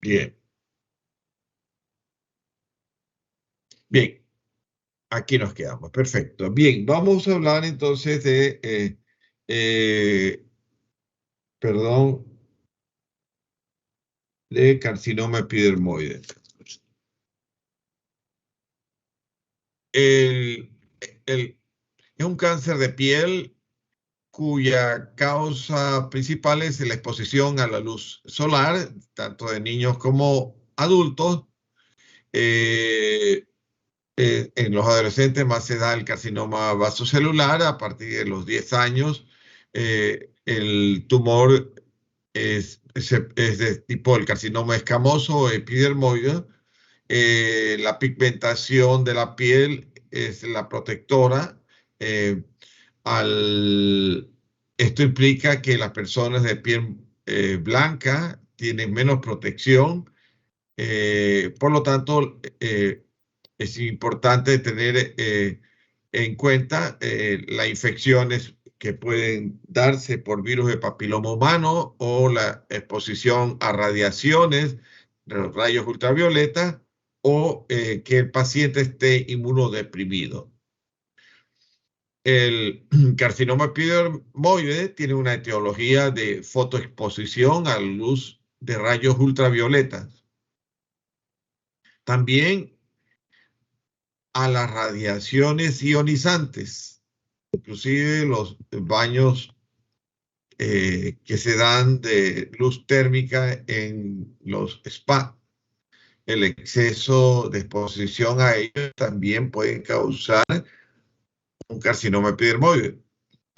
Bien, bien, aquí nos quedamos. Perfecto. Bien, vamos a hablar entonces de, eh, perdón, de carcinoma epidermoide. El, es un cáncer de piel cuya causa principal es la exposición a la luz solar, tanto de niños como adultos. Eh, en los adolescentes más se da el carcinoma vasocelular a partir de los 10 años. El tumor es de tipo el carcinoma escamoso o epidermoide. La pigmentación de la piel es la protectora. eh, al, Esto implica que las personas de piel blanca tienen menos protección. Por lo tanto, es importante tener en cuenta las infecciones que pueden darse por virus de papiloma humano o la exposición a radiaciones, los rayos ultravioleta, o que el paciente esté inmunodeprimido. El carcinoma epidermoide tiene una etiología de fotoexposición a luz de rayos ultravioletas. También a las radiaciones ionizantes, inclusive los baños que se dan de luz térmica en los spa. El exceso de exposición a ellos también puede causar un carcinoma epidermoide.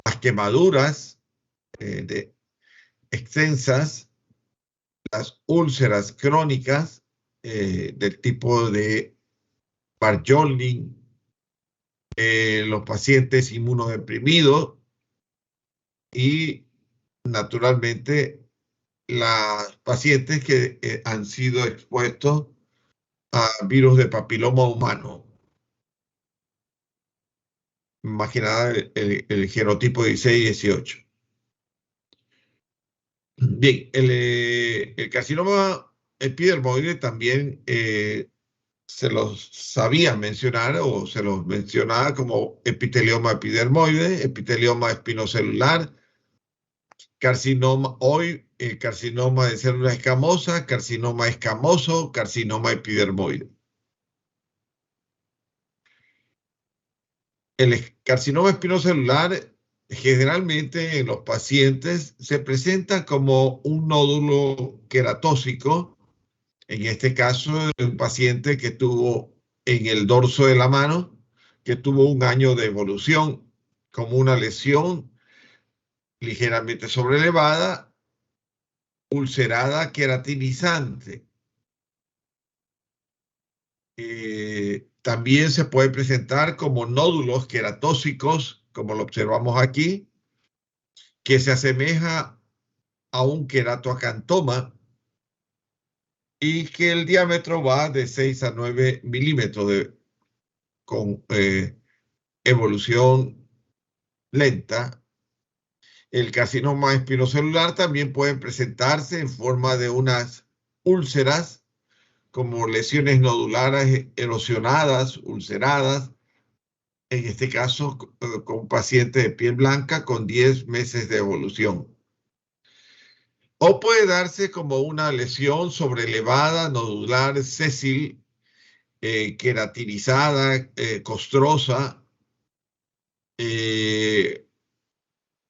Las quemaduras extensas, las úlceras crónicas del tipo de Bartholin, los pacientes inmunodeprimidos y naturalmente las pacientes que han sido expuestos a virus de papiloma humano, más que nada el genotipo 16 y 18. Bien, el carcinoma epidermoide también se los sabía mencionar o se los mencionaba como epitelioma epidermoide, epitelioma espinocelular, carcinoma, hoy carcinoma de célula escamosa, carcinoma escamoso, carcinoma epidermoide. El carcinoma espinocelular generalmente en los pacientes se presenta como un nódulo queratóxico, en este caso un paciente que tuvo en el dorso de la mano, que tuvo un año de evolución, como una lesión ligeramente sobrelevada, ulcerada, queratinizante. También se puede presentar como nódulos queratóxicos, como lo observamos aquí, que se asemeja a un queratoacantoma y que el diámetro va de 6 a 9 milímetros con evolución lenta. El carcinoma espinocelular también puede presentarse en forma de unas úlceras, como lesiones nodulares erosionadas, ulceradas, en este caso con un paciente de piel blanca con 10 meses de evolución. O puede darse como una lesión sobrelevada, nodular, sésil, queratinizada, costrosa, eh,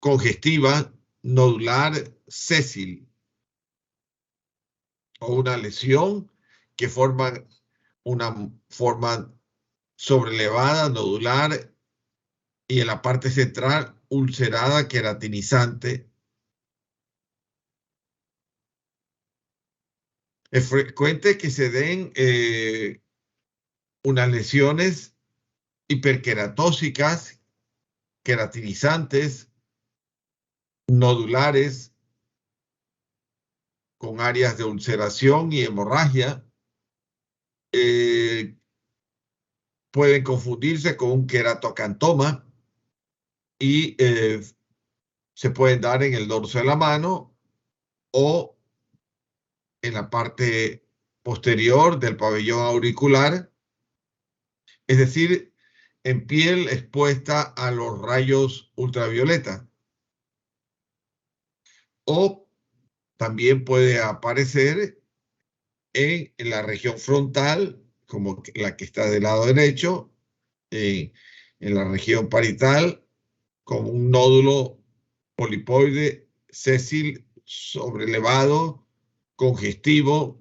congestiva, nodular, sésil, o una lesión que forma una forma sobrelevada, nodular y en la parte central ulcerada, queratinizante. Es frecuente que se den unas lesiones hiperqueratóxicas, queratinizantes, nodulares, con áreas de ulceración y hemorragia. Eh, Pueden confundirse con un queratoacantoma y se pueden dar en el dorso de la mano o en la parte posterior del pabellón auricular, es decir, en piel expuesta a los rayos ultravioleta. O también puede aparecer en la región frontal, como la que está del lado derecho, en la región parietal, como un nódulo polipoide sésil sobrelevado, congestivo,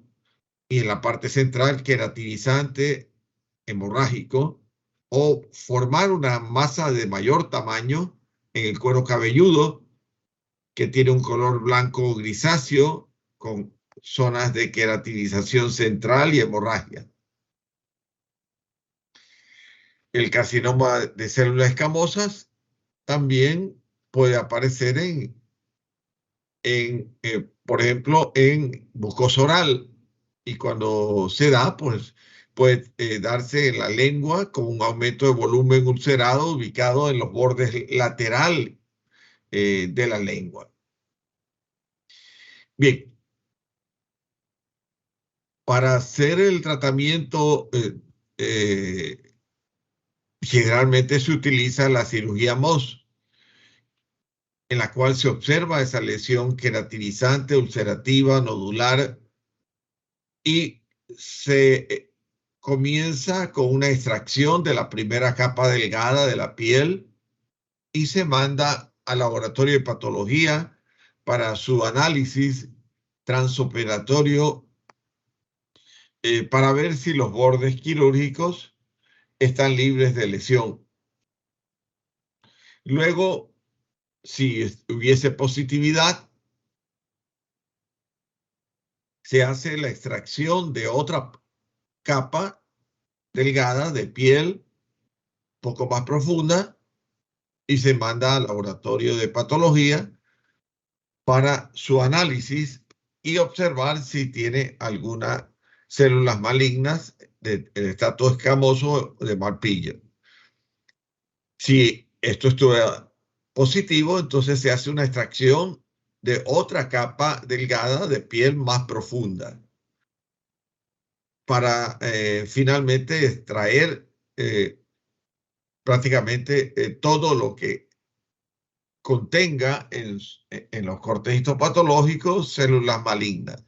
y en la parte central queratinizante, hemorrágico, o formar una masa de mayor tamaño en el cuero cabelludo que tiene un color blanco grisáceo con zonas de queratinización central y hemorragia. El carcinoma de células escamosas también puede aparecer por ejemplo, en mucosa oral, y cuando se da, pues puede darse en la lengua con un aumento de volumen ulcerado ubicado en los bordes lateral de la lengua. Bien, para hacer el tratamiento, generalmente se utiliza la cirugía Mohs, en la cual se observa esa lesión queratinizante, ulcerativa, nodular, y se comienza con una extracción de la primera capa delgada de la piel y se manda al laboratorio de patología para su análisis transoperatorio para ver si los bordes quirúrgicos están libres de lesión. Luego, si hubiese positividad, se hace la extracción de otra capa delgada de piel, poco más profunda, y se manda al laboratorio de patología para su análisis y observar si tiene algunas células malignas del estrato escamoso de Malpighi. Si esto estuviera positivo, entonces se hace una extracción de otra capa delgada de piel más profunda para finalmente extraer prácticamente todo lo que contenga en los cortes histopatológicos células malignas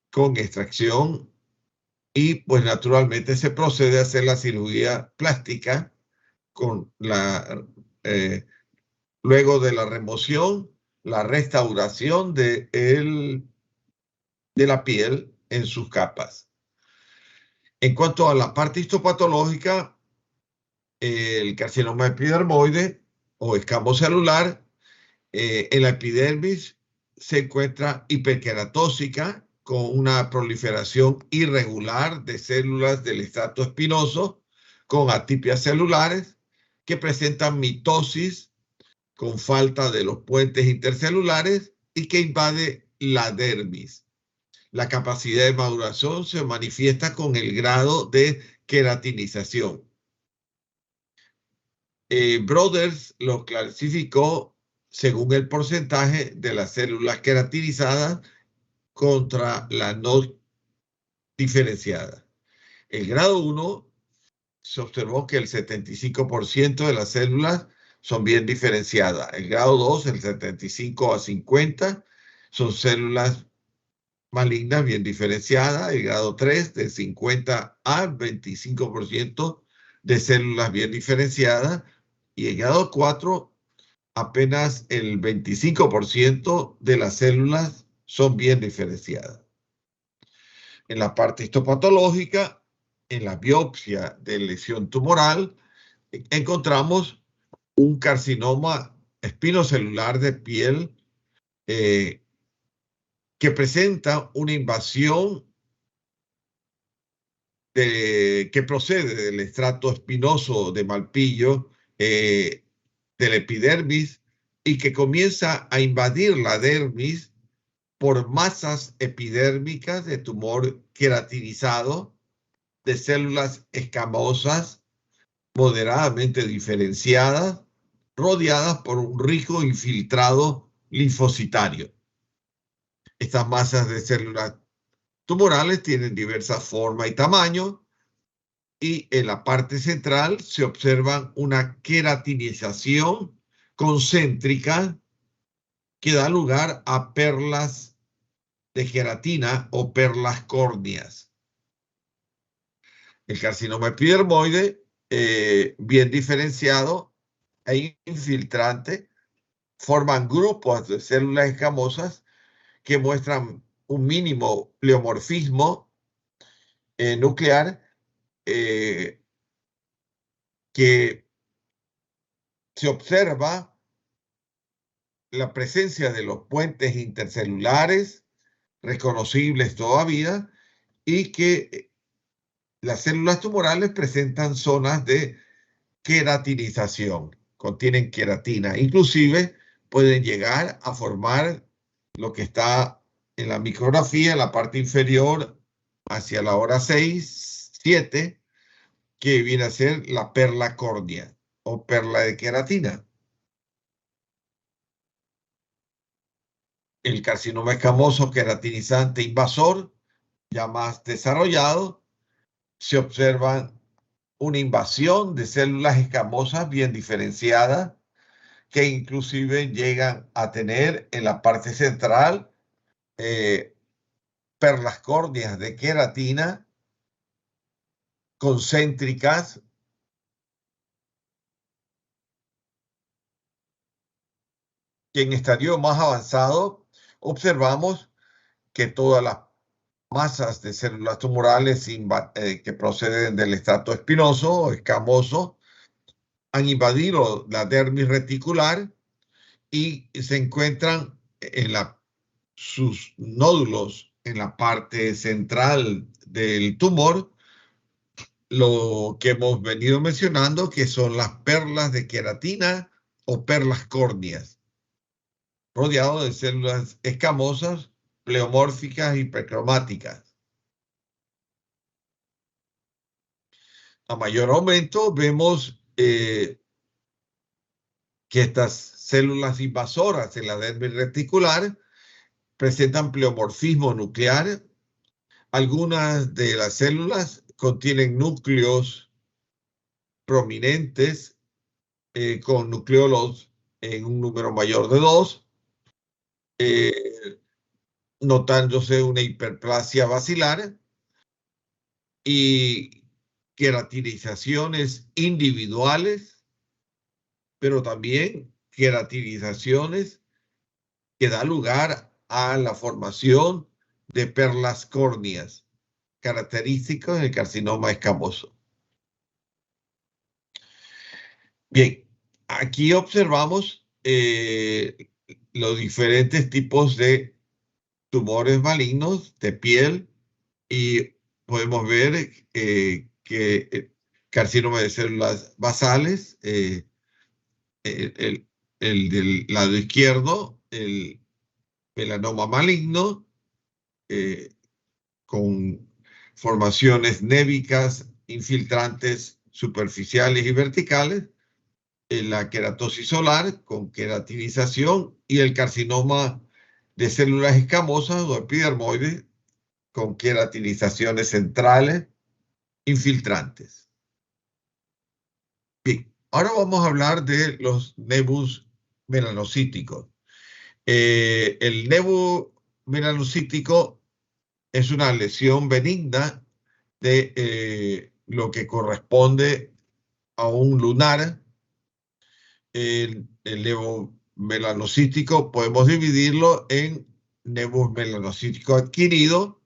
con extracción, y pues naturalmente se procede a hacer la cirugía plástica con luego de la remoción, la restauración de la piel en sus capas. En cuanto a la parte histopatológica, el carcinoma epidermoide o escamo celular, en la epidermis se encuentra hiperqueratóxica con una proliferación irregular de células del estrato espinoso con atipias celulares que presentan mitosis con falta de los puentes intercelulares y que invade la dermis. La capacidad de maduración se manifiesta con el grado de queratinización. Broders lo clasificó según el porcentaje de las células queratinizadas contra la no diferenciada. El grado 1 se observó que el 75% de las células son bien diferenciadas. El grado 2, el 75 a 50, son células malignas bien diferenciadas. El grado 3, del 50 al 25% de células bien diferenciadas. Y el grado 4, apenas el 25% de las células son bien diferenciadas. En la parte histopatológica, en la biopsia de lesión tumoral, encontramos un carcinoma espinocelular de piel que presenta una invasión que procede del estrato espinoso de Malpighi, del epidermis, y que comienza a invadir la dermis por masas epidérmicas de tumor queratinizado de células escamosas moderadamente diferenciadas, rodeadas por un rico infiltrado linfocitario. Este Estas masas de células tumorales tienen diversas formas y tamaños, y en la parte central se observa una queratinización concéntrica que da lugar a perlas de queratina o perlas córneas. El carcinoma epidermoide, bien diferenciado e infiltrante, forman grupos de células escamosas que muestran un mínimo pleomorfismo nuclear, que se observa la presencia de los puentes intercelulares reconocibles todavía, y que las células tumorales presentan zonas de queratinización, contienen queratina, inclusive pueden llegar a formar lo que está en la micrografía, en la parte inferior, hacia la hora 6, 7, que viene a ser la perla córnea o perla de queratina. El carcinoma escamoso queratinizante invasor, ya más desarrollado, se observa una invasión de células escamosas bien diferenciadas, que inclusive llegan a tener en la parte central perlas córneas de queratina concéntricas, que en estadio más avanzado observamos que todas las masas de células tumorales que proceden del estrato espinoso o escamoso han invadido la dermis reticular y se encuentran en sus nódulos en la parte central del tumor, lo que hemos venido mencionando, que son las perlas de queratina o perlas córneas, rodeado de células escamosas, pleomórficas, hipercromáticas. A mayor aumento vemos que estas células invasoras en la dermis reticular presentan pleomorfismo nuclear. Algunas de las células contienen núcleos prominentes con nucleolos en un número mayor de 2, notándose una hiperplasia basilar y queratinizaciones individuales, pero también queratinizaciones que da lugar a la formación de perlas córneas, características del carcinoma escamoso. Bien, aquí observamos los diferentes tipos de tumores malignos de piel, y podemos ver que carcinoma de células basales, el, el del lado izquierdo, el melanoma maligno, con formaciones névicas, infiltrantes superficiales y verticales, la queratosis solar con queratinización, y el carcinoma de células escamosas o epidermoides con queratinizaciones centrales infiltrantes. Bien, ahora vamos a hablar de los nebus melanocíticos. El nebu melanocítico es una lesión benigna de lo que corresponde a un lunar. El nevo melanocítico podemos dividirlo en nebus melanocítico adquirido,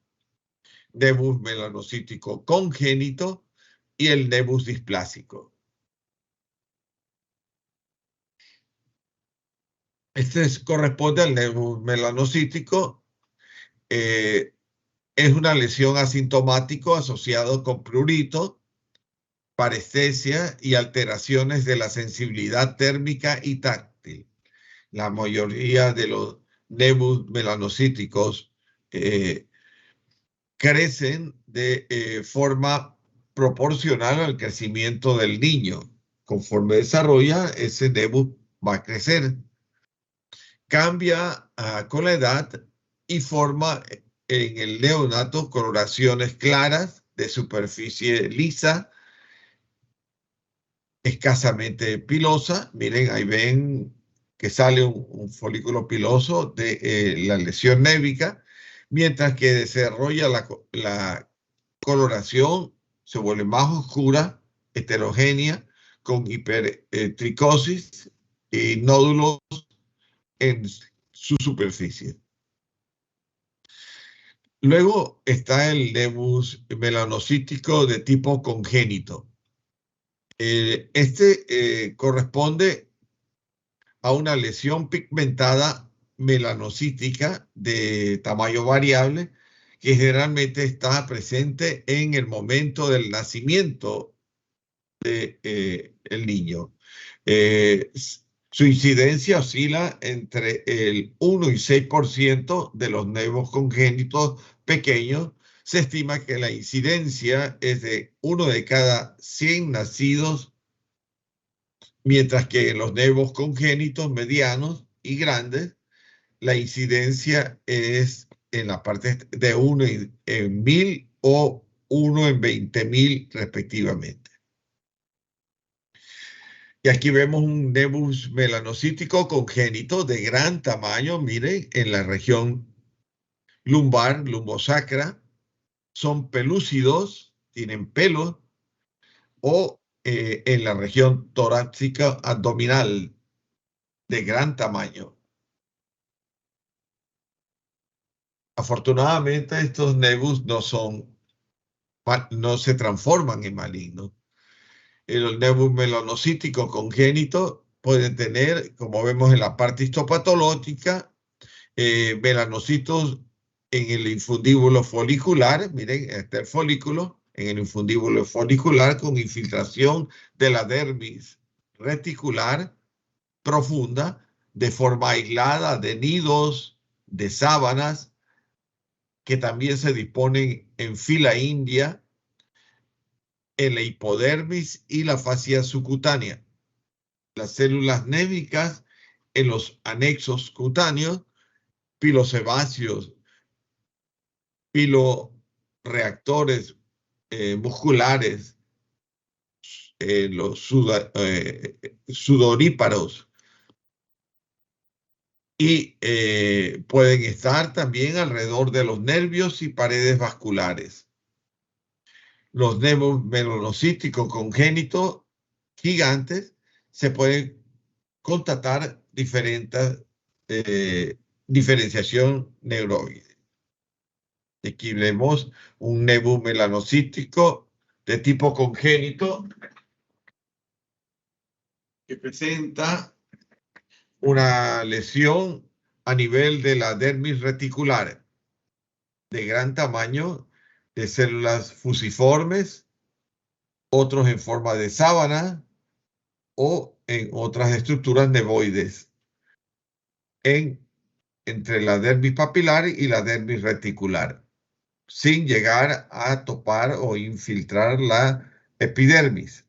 nebus melanocítico congénito y el nebus displásico. Corresponde al nebus melanocítico. Es una lesión asintomático asociado con prurito, parestesia y alteraciones de la sensibilidad térmica y táctil. La mayoría de los nebus melanocíticos crecen de forma proporcional al crecimiento del niño. Conforme desarrolla, ese nebus va a crecer. Cambia con la edad y forma en el neonato coloraciones claras de superficie lisa, escasamente pilosa. Miren, ahí ven que sale un folículo piloso de la lesión nébica, mientras que desarrolla la coloración, se vuelve más oscura, heterogénea, con hipertricosis y nódulos en su superficie. Luego está el nevus melanocítico de tipo congénito. Corresponde a una lesión pigmentada melanocítica de tamaño variable que generalmente está presente en el momento del nacimiento del niño. Su incidencia oscila entre el 1 y 6% de los nevos congénitos pequeños. Se estima que la incidencia es de 1 de cada 100 nacidos, mientras que en los nevos congénitos medianos y grandes, la incidencia es en la parte de 1 en 1000 o 1 en 20.000 respectivamente. Y aquí vemos un nevus melanocítico congénito de gran tamaño, miren, en la región lumbar, lumbosacra. Son pelúcidos, tienen pelo, o en la región torácica abdominal de gran tamaño. Afortunadamente, estos nevus no se transforman en malignos. El nevus melanocítico congénito pueden tener, como vemos en la parte histopatológica, melanocitos en el infundíbulo folicular. Miren, está el folículo en el infundíbulo folicular con infiltración de la dermis reticular profunda de forma aislada de nidos, de sábanas, que también se disponen en fila india en la hipodermis y la fascia subcutánea. Las células némicas en los anexos cutáneos, pilosebáceos, piloreactores musculares, los sudoríparos, y pueden estar también alrededor de los nervios y paredes vasculares. Los nevos melanocíticos congénitos gigantes se pueden constatar diferenciación neuroide. Aquí vemos un nevus melanocítico de tipo congénito que presenta una lesión a nivel de la dermis reticular de gran tamaño, de células fusiformes, otros en forma de sábana o en otras estructuras nevoides entre la dermis papilar y la dermis reticular, sin llegar a topar o infiltrar la epidermis.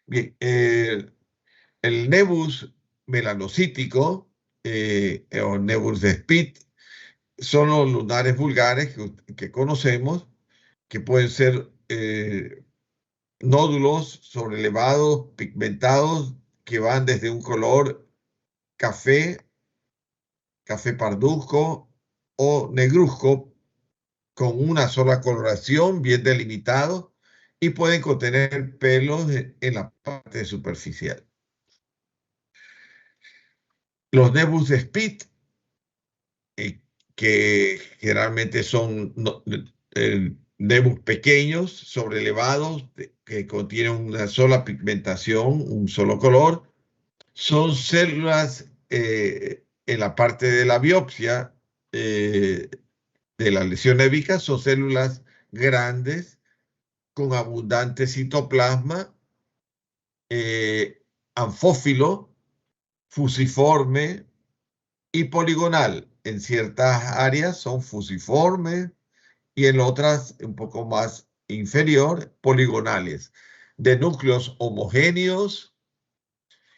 Bien, el nevus melanocítico o nevus de Spitz son los lunares vulgares que conocemos, que pueden ser nódulos sobrelevados, pigmentados, que van desde un color café, café parduzco o negruzco, con una sola coloración bien delimitado, y pueden contener pelos en la parte superficial. Los nevus de Spitz, que generalmente son nevus pequeños, sobrelevados, que contienen una sola pigmentación, un solo color, son células en la parte de la biopsia de la lesión nébica, son células grandes con abundante citoplasma, anfófilo, fusiforme y poligonal. En ciertas áreas son fusiformes y en otras, un poco más inferior, poligonales, de núcleos homogéneos,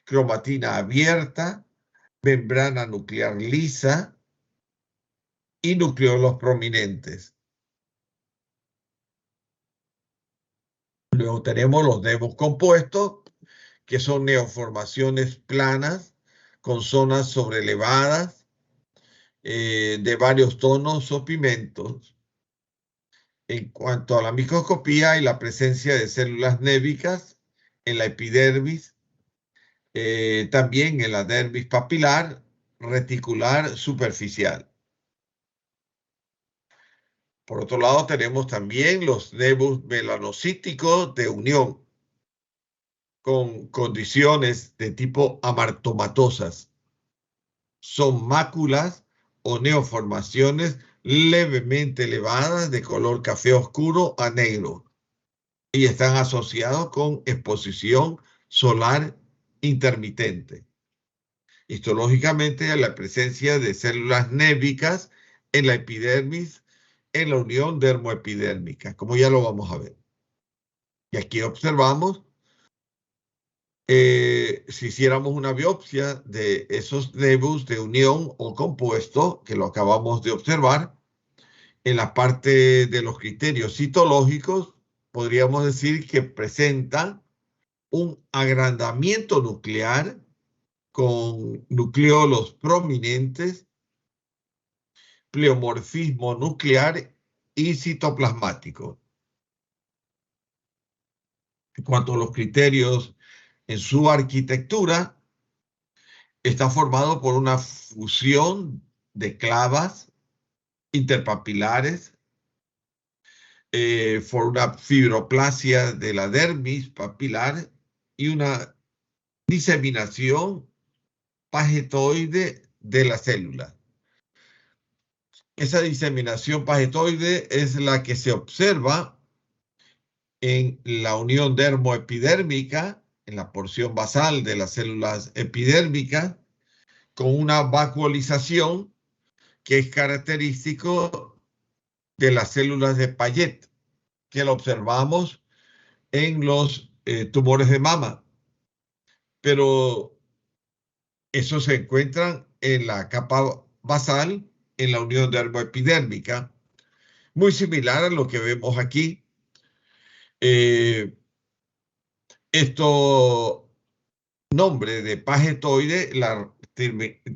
cromatina abierta, membrana nuclear lisa, y nucleolos prominentes. Luego tenemos los nevus compuestos, que son neoformaciones planas con zonas sobrelevadas de varios tonos o pigmentos. En cuanto a la microscopía, hay la presencia de células névicas en la epidermis, también en la dermis papilar, reticular, superficial. Por otro lado, tenemos también los nevus melanocíticos de unión, con condiciones de tipo amartomatosas. Son máculas o neoformaciones levemente elevadas de color café oscuro a negro y están asociados con exposición solar intermitente. Histológicamente, la presencia de células névicas en la epidermis en la unión dermoepidérmica, como ya lo vamos a ver. Y aquí observamos, si hiciéramos una biopsia de esos nevus de unión o compuesto, que lo acabamos de observar, en la parte de los criterios citológicos, podríamos decir que presentan un agrandamiento nuclear con nucleolos prominentes, pleomorfismo nuclear y citoplasmático. En cuanto a los criterios en su arquitectura, está formado por una fusión de clavas interpapilares, por una fibroplasia de la dermis papilar y una diseminación pagetoide de la célula. Esa diseminación pagetoide es la que se observa en la unión dermoepidérmica, en la porción basal de las células epidérmicas, con una vacuolización que es característico de las células de Payet, que lo observamos en los tumores de mama. Pero eso se encuentra en la capa basal, en la unión dermoepidérmica, muy similar a lo que vemos aquí. Esto nombre de pagetoide, la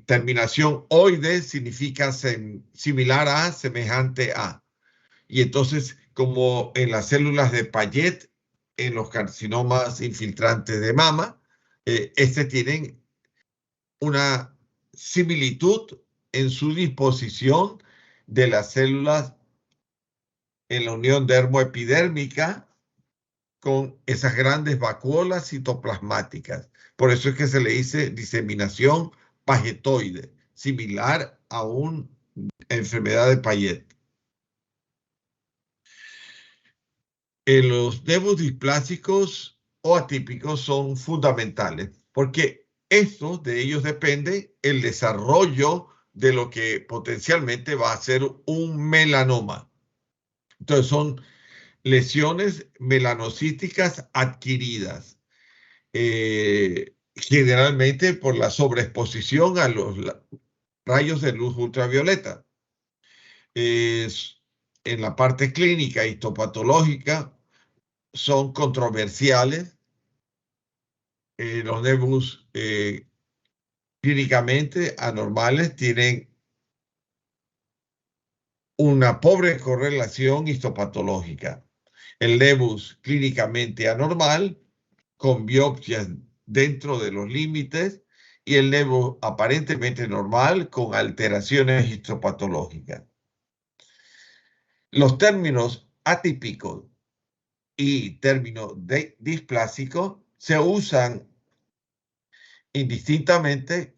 terminación oide significa similar a, semejante a. Y entonces, como en las células de Payet, en los carcinomas infiltrantes de mama, tienen una similitud en su disposición de las células en la unión dermoepidérmica con esas grandes vacuolas citoplasmáticas. Por eso es que se le dice diseminación pagetoide, similar a una enfermedad de Payet. Los nevus displásicos o atípicos son fundamentales porque de ellos depende el desarrollo de lo que potencialmente va a ser un melanoma. Entonces son lesiones melanocíticas adquiridas, generalmente por la sobreexposición a los rayos de luz ultravioleta. En la parte clínica histopatológica son controversiales. Los nevus clínicamente anormales tienen una pobre correlación histopatológica. El nevus clínicamente anormal, con biopsias dentro de los límites, y el nevus aparentemente normal, con alteraciones histopatológicas. Los términos atípicos y términos displásicos se usan indistintamente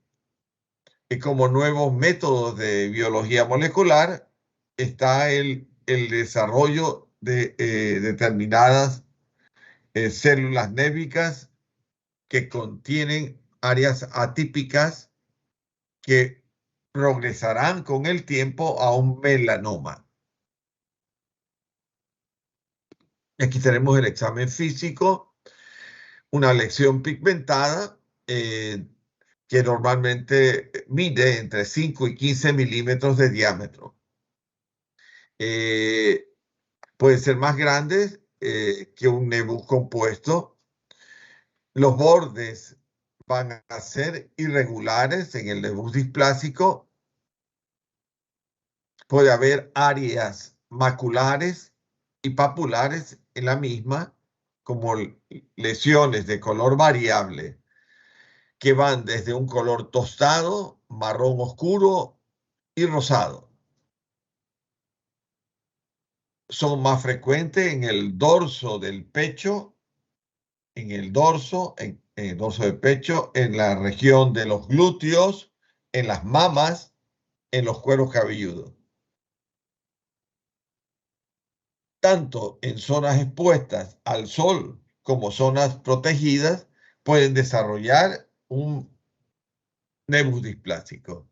como nuevos métodos de biología molecular. Está el desarrollo de determinadas células névicas que contienen áreas atípicas que progresarán con el tiempo a un melanoma. Aquí tenemos el examen físico, una lesión pigmentada que normalmente mide entre 5 y 15 milímetros de diámetro. pueden ser más grandes que un nebus compuesto. Los bordes van a ser irregulares en el nebus displásico. Puede haber áreas maculares y papulares en la misma, como lesiones de color variable, que van desde un color tostado, marrón oscuro y rosado. Son más frecuentes en el dorso del pecho, en el dorso del pecho, en la región de los glúteos, en las mamas, en los cueros cabelludos. Tanto en zonas expuestas al sol como zonas protegidas, pueden desarrollar un nebus displásico.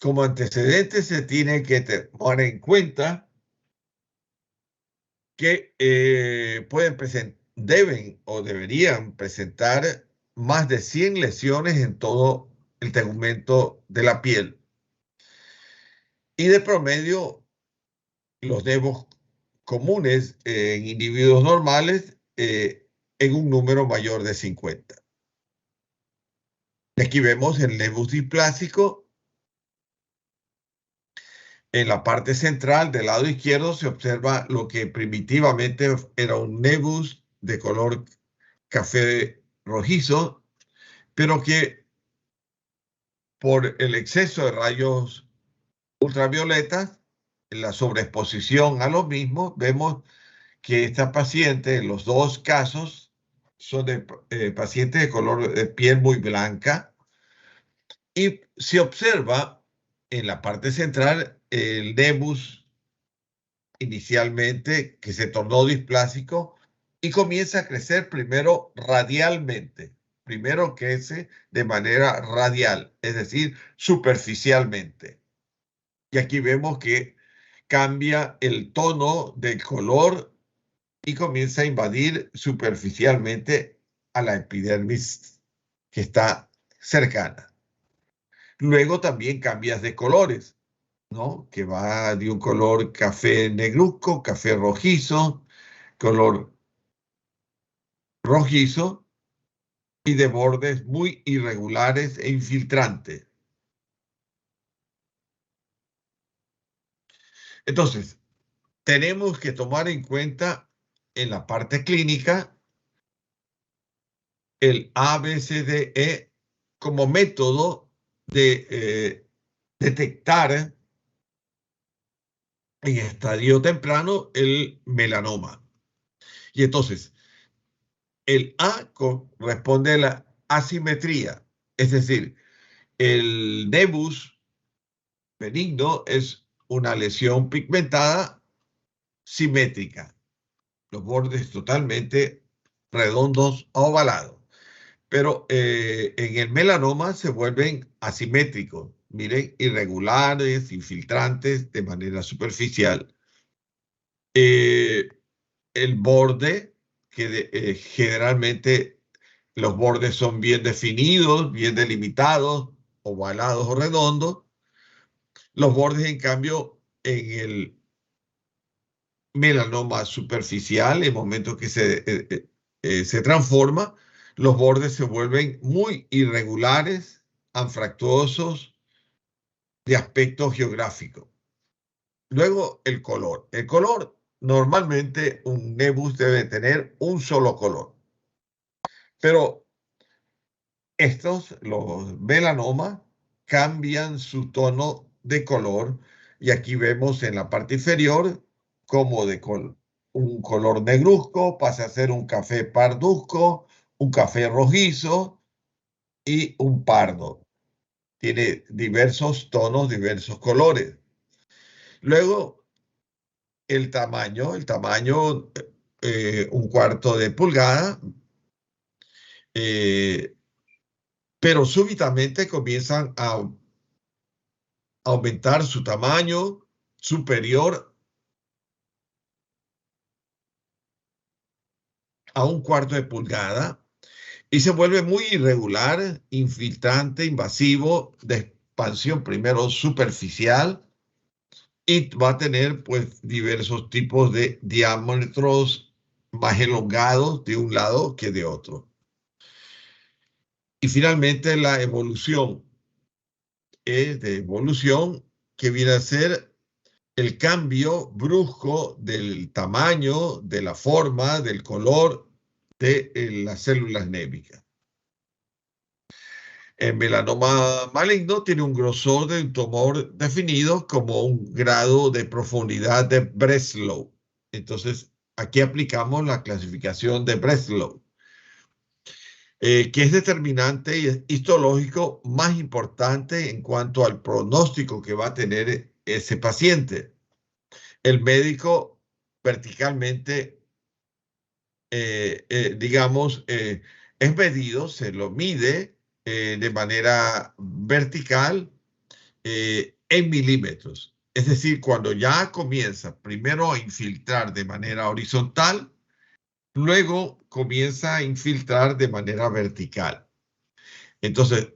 Como antecedente se tiene que tomar en cuenta que deben o deberían presentar más de 100 lesiones en todo el tegumento de la piel. Y de promedio, los nebus comunes en individuos normales en un número mayor de 50. Aquí vemos el nebus displásico. En la parte central del lado izquierdo se observa lo que primitivamente era un nebus de color café rojizo, pero que por el exceso de rayos ultravioletas, la sobreexposición a los mismos, vemos que esta paciente, en los dos casos, son de pacientes de color de piel muy blanca y se observa en la parte central el nebus inicialmente que se tornó displásico y comienza a crecer primero radialmente. Primero crece de manera radial, es decir, superficialmente. Y aquí vemos que cambia el tono del color y comienza a invadir superficialmente a la epidermis que está cercana. Luego también cambias de colores, ¿no? Que va de un color café negruzco, café rojizo, color rojizo y de bordes muy irregulares e infiltrantes. Entonces, tenemos que tomar en cuenta en la parte clínica el ABCDE como método de detectar en estadio temprano el melanoma. Y entonces, el A corresponde a la asimetría, es decir, el nebus benigno es una lesión pigmentada simétrica, los bordes totalmente redondos o ovalados. Pero en el melanoma se vuelven asimétricos, miren, irregulares, infiltrantes de manera superficial. El borde, que generalmente los bordes son bien definidos, bien delimitados, ovalados o redondos. Los bordes, en cambio, en el melanoma superficial, en el momento que se transforma, los bordes se vuelven muy irregulares, anfractuosos, de aspecto geográfico. Luego, el color. El color, normalmente un nebus debe tener un solo color, pero los melanomas, cambian su tono de color y aquí vemos en la parte inferior como un color negruzco pasa a ser un café parduzco, un café rojizo y un pardo. Tiene diversos tonos, diversos colores. Luego, el tamaño, un cuarto de pulgada, eh, pero súbitamente comienzan a aumentar su tamaño superior a un cuarto de pulgada y se vuelve muy irregular, infiltrante, invasivo, expansión primero superficial y va a tener pues diversos tipos de diámetros más elongados de un lado que de otro. Y finalmente la evolución de evolución que viene a ser el cambio brusco del tamaño, de la forma, del color de las células némicas. El melanoma maligno tiene un grosor de un tumor definido como un grado de profundidad de Breslow. Entonces, aquí aplicamos la clasificación de Breslow, que es determinante y histológico más importante en cuanto al pronóstico que va a tener ese paciente. El médico verticalmente, digamos, es medido, se lo mide de manera vertical en milímetros. Es decir, cuando ya comienza primero a infiltrar de manera horizontal, luego comienza a infiltrar de manera vertical. Entonces,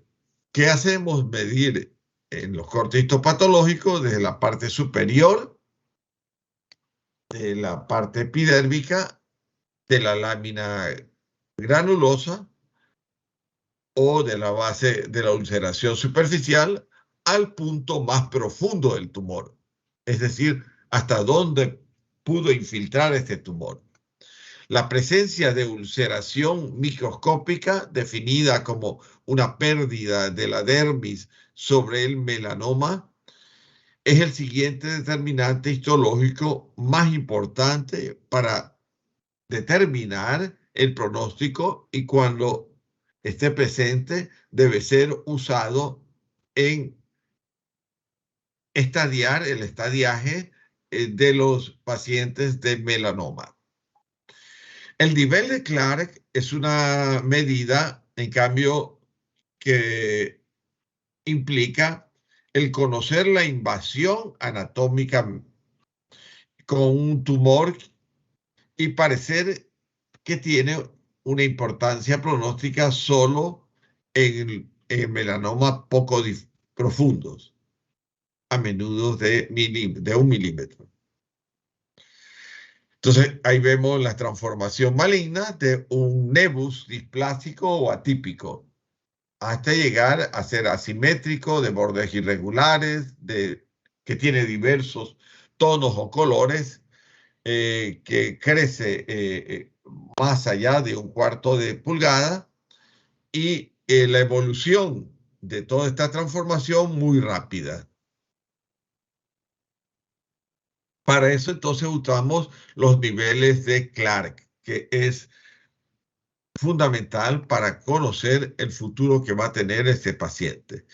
¿qué hacemos? Medir en los cortes histopatológicos desde la parte superior de la parte epidérmica de la lámina granulosa o de la base de la ulceración superficial al punto más profundo del tumor, es decir, hasta dónde pudo infiltrar este tumor. La presencia de ulceración microscópica, definida como una pérdida de la dermis sobre el melanoma, es el siguiente determinante histológico más importante para determinar el pronóstico, y cuando esté presente debe ser usado en estadiar el estadiaje de los pacientes de melanoma. El nivel de Clark es una medida, en cambio, que implica el conocer la invasión anatómica con un tumor y parecer que tiene una importancia pronóstica solo en melanomas poco profundos, a menudo de 1 milímetro. Entonces, ahí vemos la transformación maligna de un nebus displásico o atípico, hasta llegar a ser asimétrico, de bordes irregulares, que tiene diversos tonos o colores, que crece más allá de 1/4 de pulgada, y la evolución de toda esta transformación muy rápida. Para eso entonces usamos los niveles de Clark, que es fundamental para conocer el futuro que va a tener este paciente.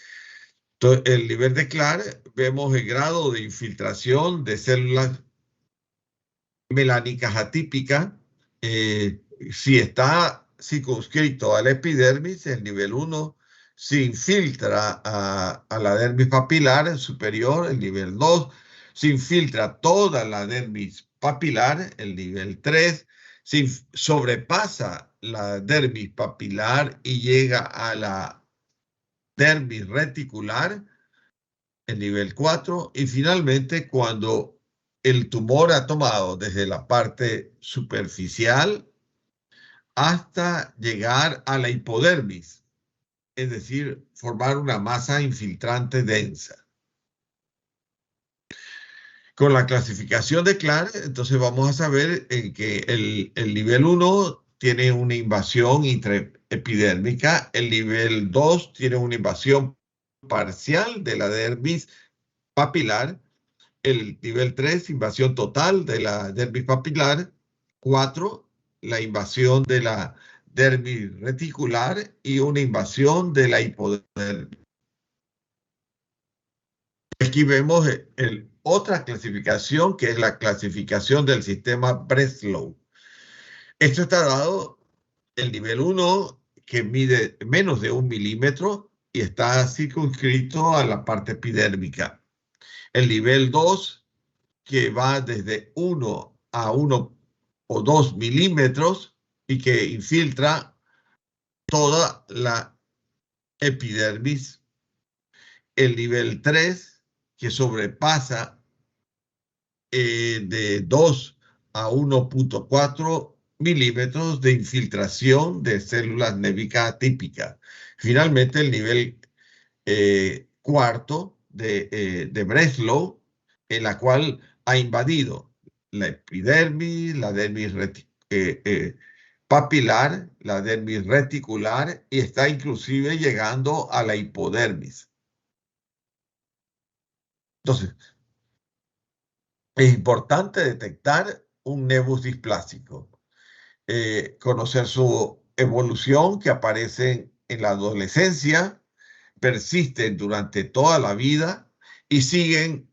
Entonces, el nivel de Clark, vemos el grado de infiltración de células melánicas atípicas. Si está circunscrito a la epidermis, el nivel 1, se infiltra a la dermis papilar superior, el nivel 2, se infiltra toda la dermis papilar, el nivel 3, se sobrepasa la dermis papilar y llega a la dermis reticular, el nivel 4, y finalmente cuando el tumor ha tomado desde la parte superficial hasta llegar a la hipodermis, es decir, formar una masa infiltrante densa. Con la clasificación de Clark, entonces vamos a saber que el nivel 1 tiene una invasión intraepidérmica, el nivel 2 tiene una invasión parcial de la dermis papilar, el nivel 3, invasión total de la dermis papilar, 4, la invasión de la dermis reticular y una invasión de la hipodermis. Aquí vemos otra clasificación, que es la clasificación del sistema Breslow. Esto está dado el nivel 1, que mide menos de 1 milímetro y está circunscrito a la parte epidérmica. El nivel 2, que va desde 1 a 1 o 2 milímetros y que infiltra toda la epidermis. el nivel 3, que sobrepasa de 2 a 1,4 milímetros de infiltración de células névicas atípicas. Finalmente, el nivel cuarto de Breslow, en la cual ha invadido la epidermis, la dermis papilar, la dermis reticular y está inclusive llegando a la hipodermis. Entonces, es importante detectar un nevus displásico, conocer su evolución que aparece en la adolescencia, persisten durante toda la vida y siguen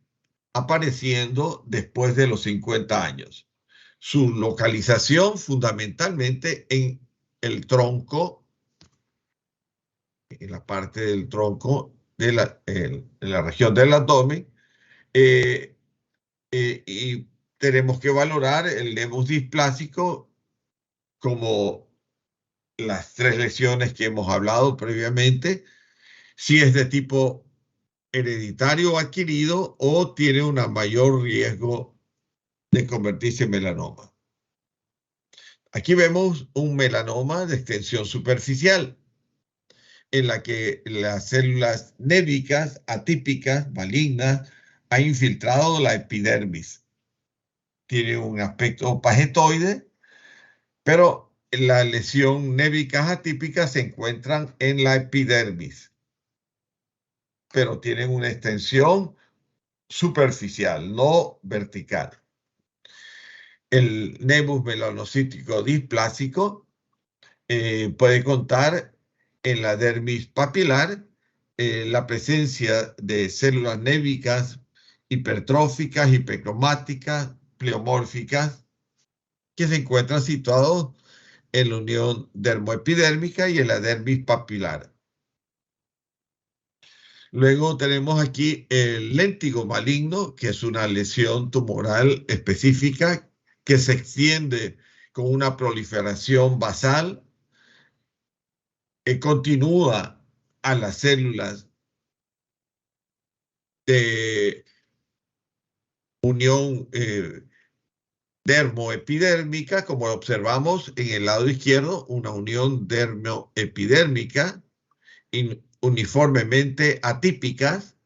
apareciendo después de los 50 años. Su localización fundamentalmente en el tronco, en la parte del tronco en la región del abdomen, eh, y tenemos que valorar el nevus displásico como las tres lesiones que hemos hablado previamente, si es de tipo hereditario o adquirido o tiene un mayor riesgo de convertirse en melanoma. Aquí vemos un melanoma de extensión superficial en la que las células névicas atípicas, malignas, han infiltrado la epidermis. Tiene un aspecto pagetoide, pero las lesiones névicas atípicas se encuentran en la epidermis, pero tienen una extensión superficial, no vertical. El nevus melanocítico displásico puede contar en la dermis papilar la presencia de células névicas hipertróficas, hipercromáticas, pleomórficas, que se encuentran situados en la unión dermoepidérmica y en la dermis papilar. Luego tenemos aquí el léntigo maligno, que es una lesión tumoral específica que se extiende con una proliferación basal, continúa a las células de unión dermoepidérmica, como observamos en el lado izquierdo, una unión dermoepidérmica uniformemente atípicas.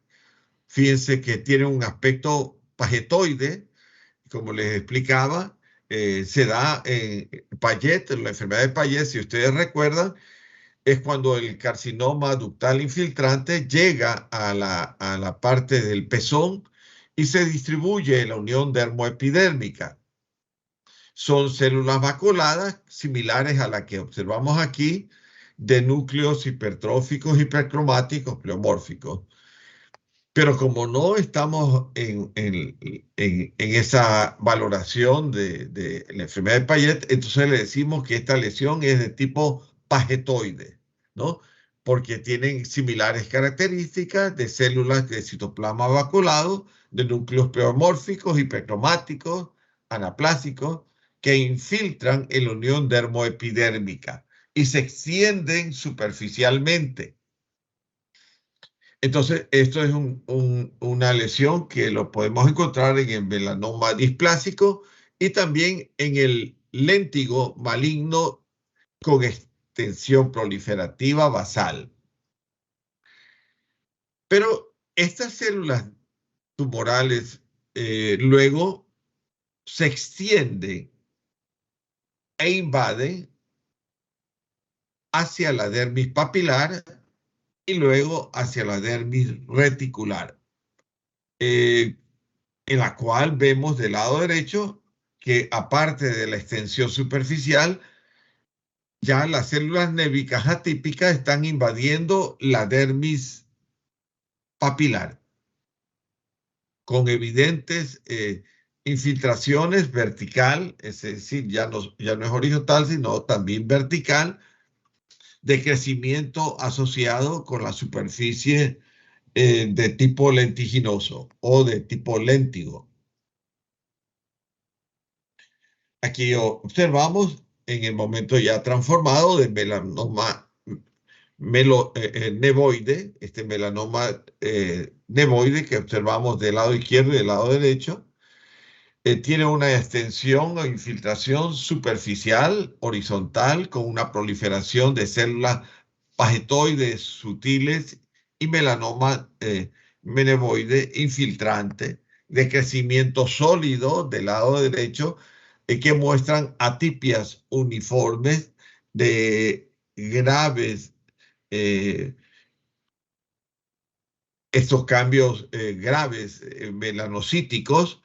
Fíjense que tiene un aspecto pagetoide, como les explicaba, se da en Payet, la enfermedad de Payet, si ustedes recuerdan, es cuando el carcinoma ductal infiltrante llega a la parte del pezón y se distribuye en la unión dermoepidérmica. Son células maculadas similares a la que observamos aquí, de núcleos hipertróficos, hipercromáticos, pleomórficos. Pero como no estamos en esa valoración de la enfermedad de Payet, entonces le decimos que esta lesión es de tipo pagetoide, ¿no? Porque tienen similares características de células de citoplasma vaculado, de núcleos pleomórficos, hipercromáticos, anaplásicos, que infiltran en la unión dermoepidérmica y se extienden superficialmente. Entonces, esto es una lesión que lo podemos encontrar en el melanoma displásico y también en el léntigo maligno con extensión proliferativa basal. Pero estas células tumorales luego se extienden e invaden hacia la dermis papilar y luego hacia la dermis reticular. En la cual vemos del lado derecho que aparte de la extensión superficial, ya las células névicas atípicas están invadiendo la dermis papilar con evidentes infiltraciones vertical, es decir, ya no es horizontal, sino también vertical, de crecimiento asociado con la superficie de tipo lentiginoso o de tipo léntigo. Aquí observamos en el momento ya transformado de melanoma nevoide, este melanoma nevoide que observamos del lado izquierdo y del lado derecho, tiene una extensión o infiltración superficial, horizontal, con una proliferación de células pagetoides sutiles y melanoma nevoide infiltrante de crecimiento sólido del lado derecho, que muestran atipias uniformes de graves eh, estos cambios graves melanocíticos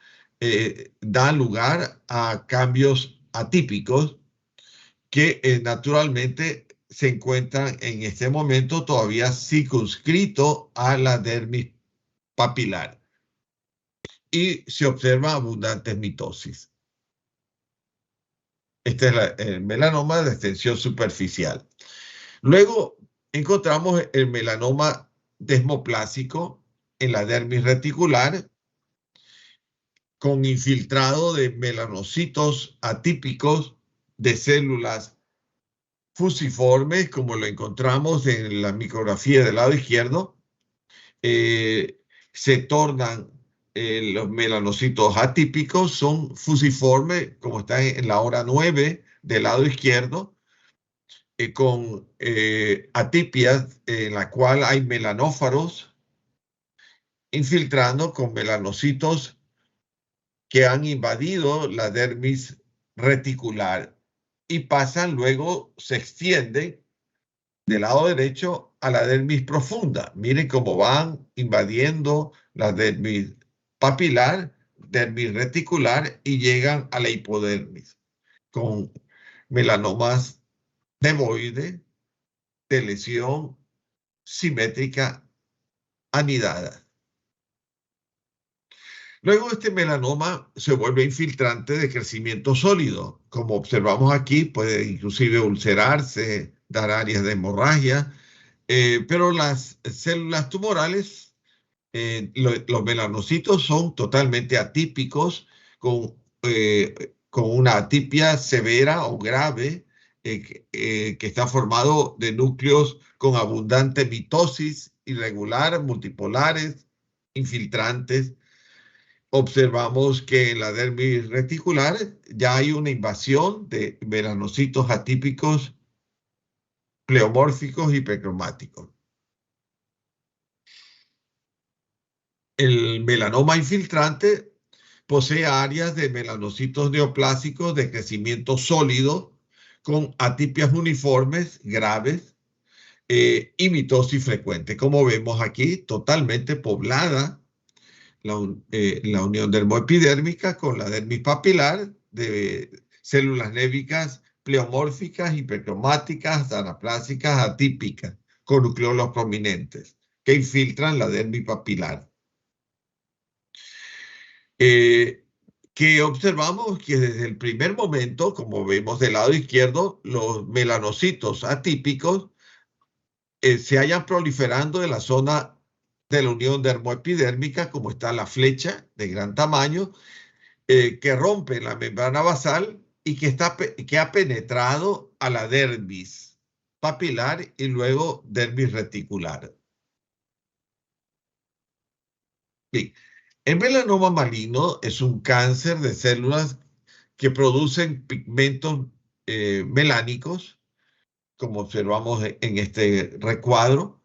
dan lugar a cambios atípicos que naturalmente se encuentran en este momento todavía circunscrito a la dermis papilar y se observa abundantes mitosis. Este es el melanoma de extensión superficial. Luego encontramos el melanoma desmoplásico en la dermis reticular con infiltrado de melanocitos atípicos de células fusiformes, como lo encontramos en la micrografía del lado izquierdo. Se tornan los melanocitos atípicos, son fusiformes, como está en la hora 9 del lado izquierdo, con atipias en la cual hay melanófaros infiltrando con melanocitos que han invadido la dermis reticular y pasan luego, se extienden del lado derecho a la dermis profunda. Miren cómo van invadiendo la dermis papilar, dermis reticular y llegan a la hipodermis con melanomas nevoide de lesión simétrica anidada. Luego este melanoma se vuelve infiltrante de crecimiento sólido. Como observamos aquí, puede inclusive ulcerarse, dar áreas de hemorragia, pero las células tumorales, los melanocitos son totalmente atípicos, con una atipia severa o grave, que está formado de núcleos con abundante mitosis irregular, multipolares, infiltrantes. Observamos que en la dermis reticular ya hay una invasión de melanocitos atípicos, pleomórficos, hipercromáticos. El melanoma infiltrante posee áreas de melanocitos neoplásicos de crecimiento sólido con atipias uniformes graves y mitosis frecuente. Como vemos aquí, totalmente poblada la unión dermoepidérmica con la dermis papilar de células névicas pleomórficas, hipercromáticas, anaplásicas, atípicas, con nucleolos prominentes que infiltran la dermis papilar. Que observamos que desde el primer momento, como vemos del lado izquierdo, los melanocitos atípicos se hallan proliferando en la zona de la unión dermoepidérmica, como está la flecha de gran tamaño, que rompe la membrana basal y que ha penetrado a la dermis papilar y luego dermis reticular. Bien. El melanoma maligno es un cáncer de células que producen pigmentos melánicos, como observamos en este recuadro,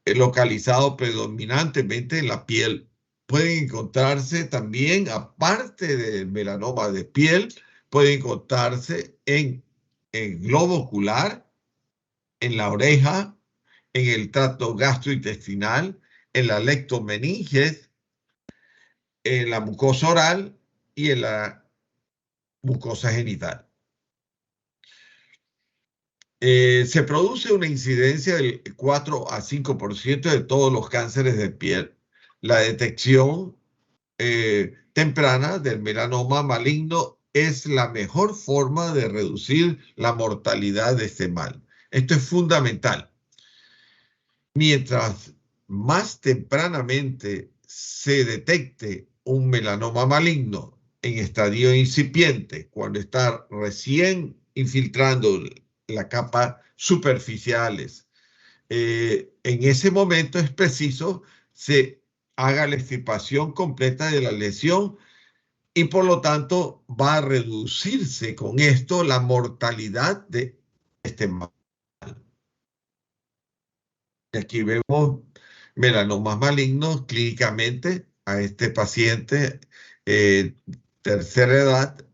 localizado predominantemente en la piel. Pueden encontrarse también, aparte del melanoma de piel, pueden encontrarse en el globo ocular, en la oreja, en el tracto gastrointestinal, en la lectomeninges, en la mucosa oral y en la mucosa genital. Se produce una incidencia del 4 a 5% de todos los cánceres de piel. La detección temprana del melanoma maligno es la mejor forma de reducir la mortalidad de este mal. Esto es fundamental. Mientras más tempranamente se detecte un melanoma maligno en estadio incipiente, cuando está recién infiltrando la capa superficiales en ese momento es preciso se haga la extirpación completa de la lesión y por lo tanto va a reducirse con esto la mortalidad de este mal. Aquí vemos melanomas malignos clínicamente a este paciente eh, tercera edad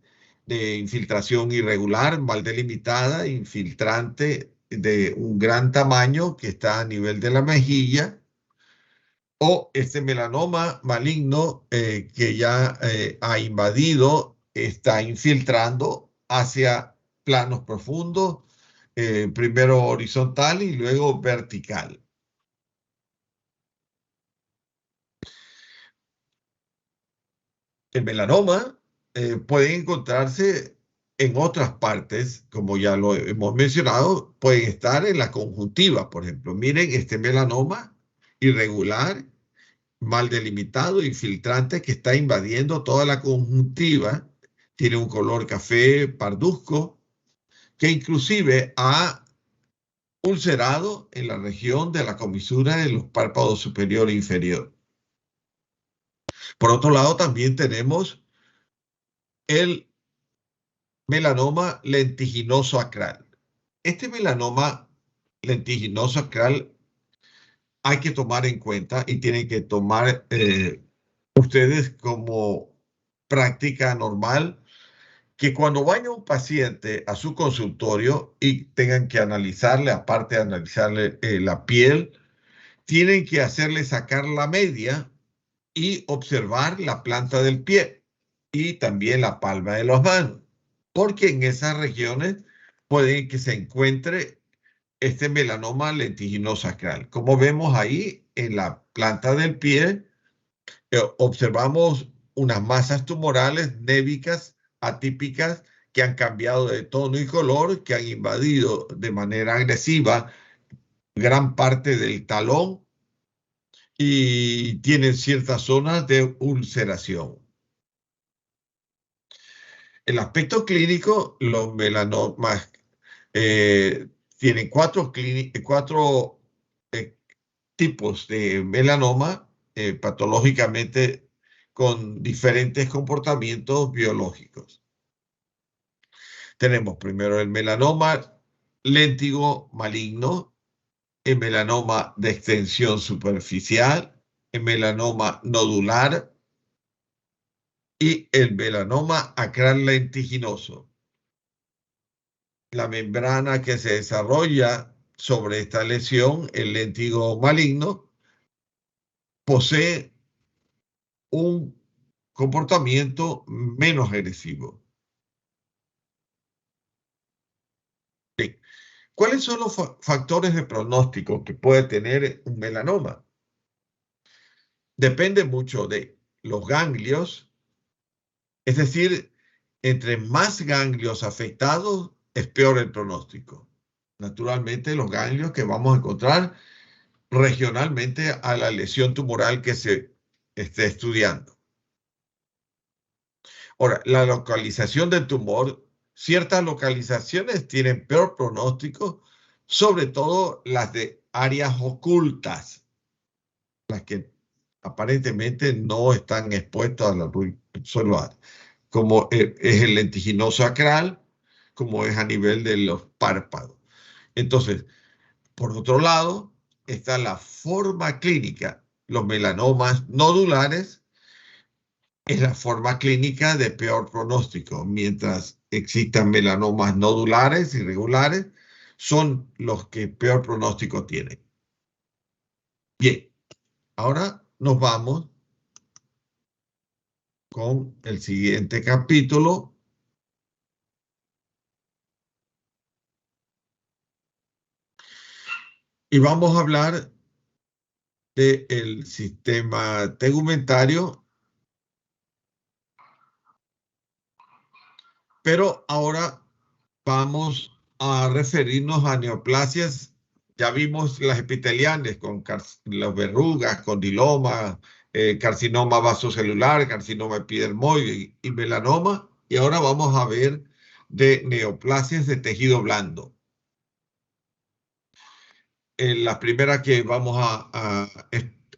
de infiltración irregular, mal delimitada, infiltrante de un gran tamaño que está a nivel de la mejilla, o este melanoma maligno que ya ha invadido, está infiltrando hacia planos profundos, primero horizontal y luego vertical. El melanoma puede encontrarse en otras partes, como ya lo hemos mencionado, pueden estar en la conjuntiva, por ejemplo. Miren este melanoma irregular, mal delimitado, infiltrante que está invadiendo toda la conjuntiva, tiene un color café parduzco, que inclusive ha ulcerado en la región de la comisura de los párpados superior e inferior. Por otro lado, también tenemos el melanoma lentiginoso acral. Este melanoma lentiginoso acral hay que tomar en cuenta y tienen que tomar ustedes como práctica normal que cuando vaya un paciente a su consultorio y tengan que analizarle, aparte de analizarle la piel, tienen que hacerle sacar la media y observar la planta del pie y también la palma de las manos, porque en esas regiones puede que se encuentre este melanoma lentiginoso acral. Como vemos ahí en la planta del pie, observamos unas masas tumorales névicas atípicas que han cambiado de tono y color, que han invadido de manera agresiva gran parte del talón y tienen ciertas zonas de ulceración. El aspecto clínico, los melanomas tienen cuatro tipos de melanoma patológicamente con diferentes comportamientos biológicos. Tenemos primero el melanoma léntigo maligno, el melanoma de extensión superficial, el melanoma nodular y el melanoma acral lentiginoso. La membrana que se desarrolla sobre esta lesión, el léntigo maligno, posee un comportamiento menos agresivo. Bien. ¿Cuáles son los factores de pronóstico que puede tener un melanoma? Depende mucho de los ganglios, es decir, entre más ganglios afectados, es peor el pronóstico. Naturalmente, los ganglios que vamos a encontrar regionalmente a la lesión tumoral que se esté estudiando. Ahora, la localización del tumor, ciertas localizaciones tienen peor pronóstico, sobre todo las de áreas ocultas, las que aparentemente no están expuestas a la luz solar, como es el lentiginoso acral, como es a nivel de los párpados. Entonces, por otro lado, está la forma clínica. Los melanomas nodulares es la forma clínica de peor pronóstico, mientras existan melanomas nodulares irregulares, son los que peor pronóstico tienen. Bien, ahora nos vamos con el siguiente capítulo. Y vamos a hablar del sistema tegumentario, pero ahora vamos a referirnos a neoplasias. Ya vimos las epiteliales con las verrugas, condiloma, carcinoma vasocelular, carcinoma epidermoide y melanoma. Y ahora vamos a ver de neoplasias de tejido blando. La primera que vamos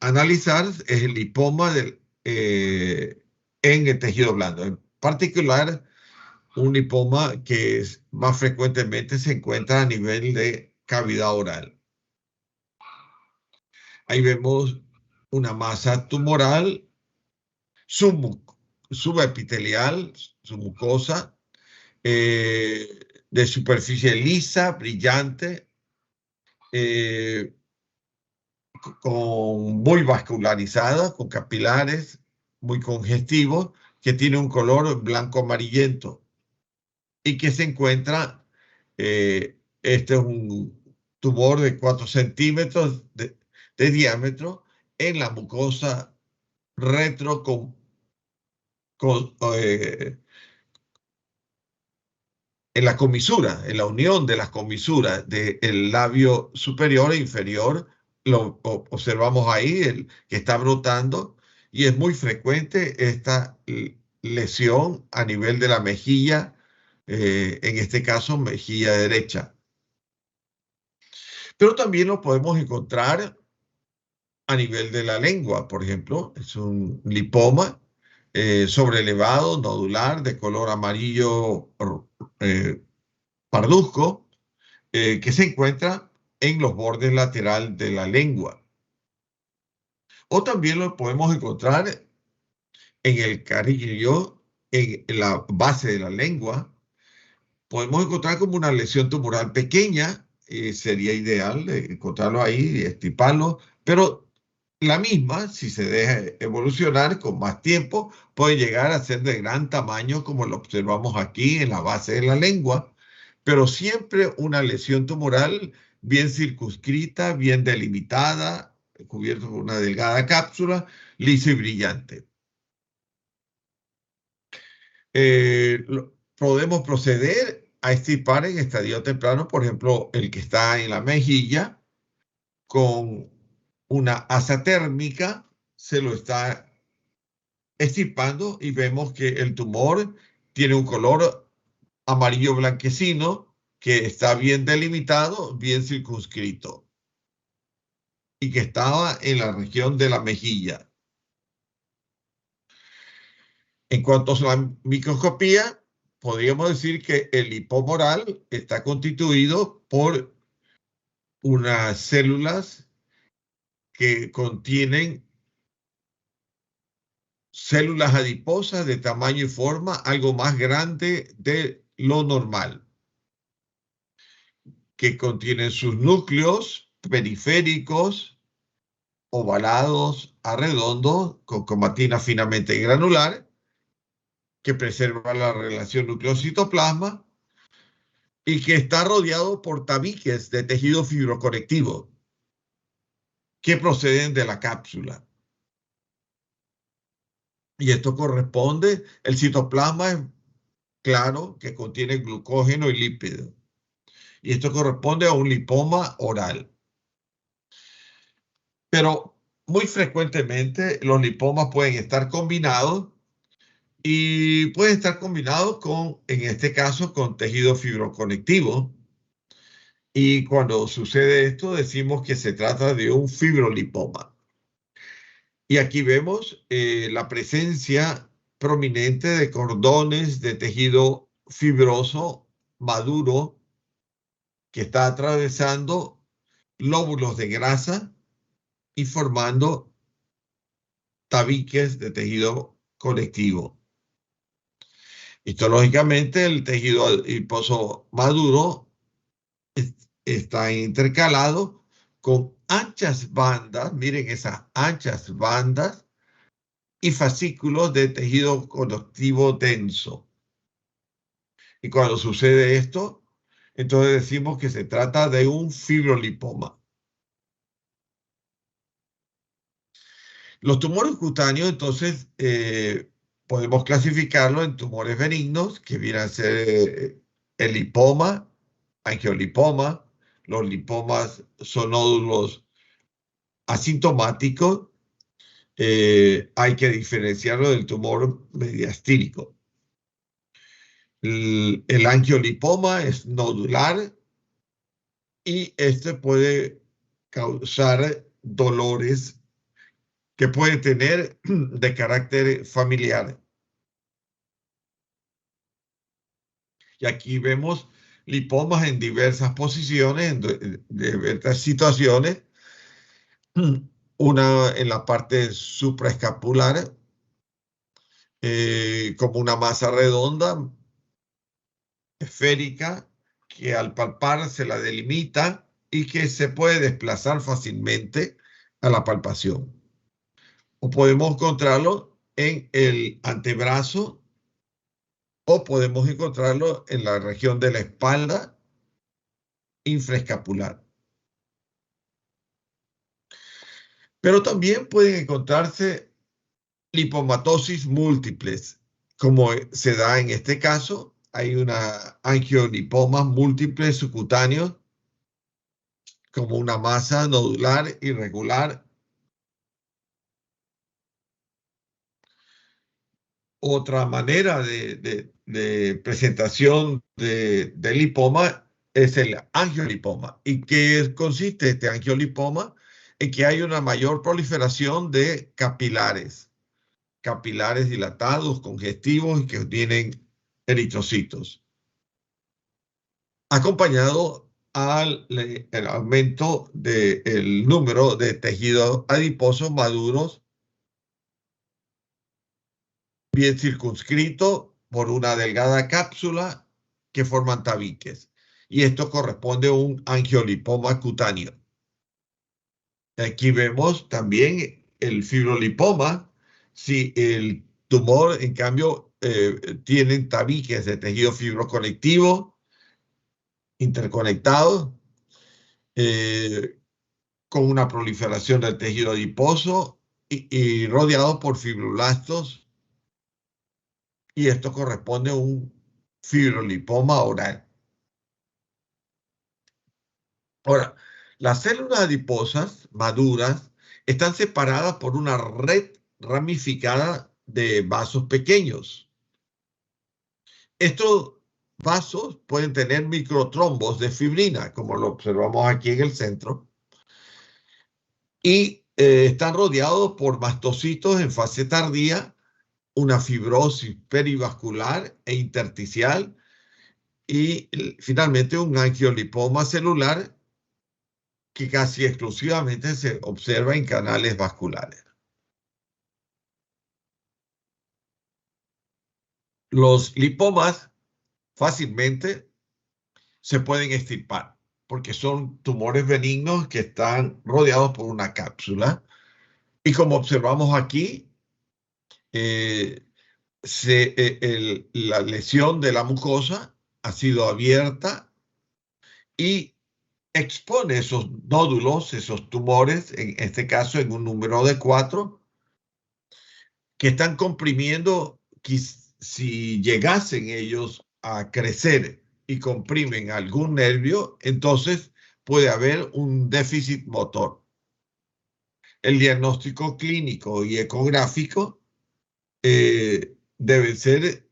analizar es el lipoma en el tejido blando. En particular, un lipoma que más frecuentemente se encuentra a nivel de cavidad oral. Ahí vemos una masa tumoral sub- subepitelial, submucosa, eh, de superficie lisa, brillante, eh, muy vascularizada, con capilares, muy congestivos, que tiene un color blanco amarillento y que se encuentra, este es un tumor de 4 centímetros de diámetro en la mucosa retro con, eh, en la comisura, en la unión de las comisuras del labio superior e inferior, lo observamos ahí, que está brotando, y es muy frecuente esta lesión a nivel de la mejilla, en este caso mejilla derecha. Pero también lo podemos encontrar a nivel de la lengua, por ejemplo, es un lipoma sobrelevado, nodular, de color amarillo eh, parduzco, que se encuentra en los bordes lateral de la lengua. O también lo podemos encontrar en el carrillo, en la base de la lengua. Podemos encontrar como una lesión tumoral pequeña, sería ideal encontrarlo ahí y extirparlo, pero la misma, si se deja evolucionar con más tiempo, puede llegar a ser de gran tamaño, como lo observamos aquí en la base de la lengua, pero siempre una lesión tumoral bien circunscrita, bien delimitada, cubierta por una delgada cápsula, lisa y brillante. Podemos proceder a extirpar en estadio temprano, por ejemplo, el que está en la mejilla, con una asa térmica, se lo está extirpando y vemos que el tumor tiene un color amarillo blanquecino que está bien delimitado, bien circunscrito y que estaba en la región de la mejilla. En cuanto a la microscopía, podríamos decir que el lipoma oral está constituido por unas células que contienen células adiposas de tamaño y forma algo más grande de lo normal, que contienen sus núcleos periféricos, ovalados a redondos, con cromatina finamente granular, que preserva la relación núcleo-citoplasma y que está rodeado por tabiques de tejido fibroconectivo que proceden de la cápsula. Y esto corresponde, el citoplasma es claro que contiene glucógeno y lípidos. Y esto corresponde a un lipoma oral. Pero muy frecuentemente los lipomas pueden estar combinados y pueden estar combinados con, en este caso, con tejido fibroconectivo. Y cuando sucede esto, decimos que se trata de un fibrolipoma. Y aquí vemos la presencia prominente de cordones de tejido fibroso maduro que está atravesando lóbulos de grasa y formando tabiques de tejido conectivo. Histológicamente, el tejido adiposo maduro está intercalado con anchas bandas, miren esas anchas bandas y fascículos de tejido conectivo denso. Y cuando sucede esto, entonces decimos que se trata de un fibrolipoma. Los tumores cutáneos, entonces, podemos clasificarlos en tumores benignos, que vienen a ser el lipoma, angiolipoma. Los lipomas son nódulos asintomáticos. Hay que diferenciarlo del tumor mediastínico. El angiolipoma es nodular y este puede causar dolores que pueden tener de carácter familiar. Y aquí vemos lipomas en diversas posiciones, en diversas situaciones. Una en la parte supraescapular, como una masa redonda, esférica, que al palpar se la delimita y que se puede desplazar fácilmente a la palpación. O podemos encontrarlo en el antebrazo o podemos encontrarlo en la región de la espalda infraescapular. Pero también pueden encontrarse lipomatosis múltiples, como se da en este caso. Hay una angiolipoma múltiple subcutáneo, como una masa nodular irregular. Otra manera de presentación de lipoma es el angiolipoma. ¿Y qué consiste este angiolipoma? En que hay una mayor proliferación de capilares dilatados, congestivos y que tienen eritrocitos, acompañado el aumento del número de tejidos adiposos maduros, bien circunscrito por una delgada cápsula que forman tabiques. Y esto corresponde a un angiolipoma cutáneo. Aquí vemos también el fibrolipoma. Si el tumor, en cambio, tiene tabiques de tejido fibroconectivo interconectados, eh, con una proliferación del tejido adiposo y rodeado por fibroblastos, y esto corresponde a un fibrolipoma oral. Ahora, las células adiposas maduras están separadas por una red ramificada de vasos pequeños. Estos vasos pueden tener microtrombos de fibrina, como lo observamos aquí en el centro, y están rodeados por mastocitos en fase tardía, una fibrosis perivascular e intersticial y finalmente un angiolipoma celular que casi exclusivamente se observa en canales vasculares. Los lipomas fácilmente se pueden extirpar porque son tumores benignos que están rodeados por una cápsula. Y como observamos aquí, eh, la lesión de la mucosa ha sido abierta y expone esos nódulos, esos tumores, en este caso en un número de 4, que están comprimiendo. Si llegasen ellos a crecer y comprimen algún nervio, entonces puede haber un déficit motor. El diagnóstico clínico y ecográfico deben ser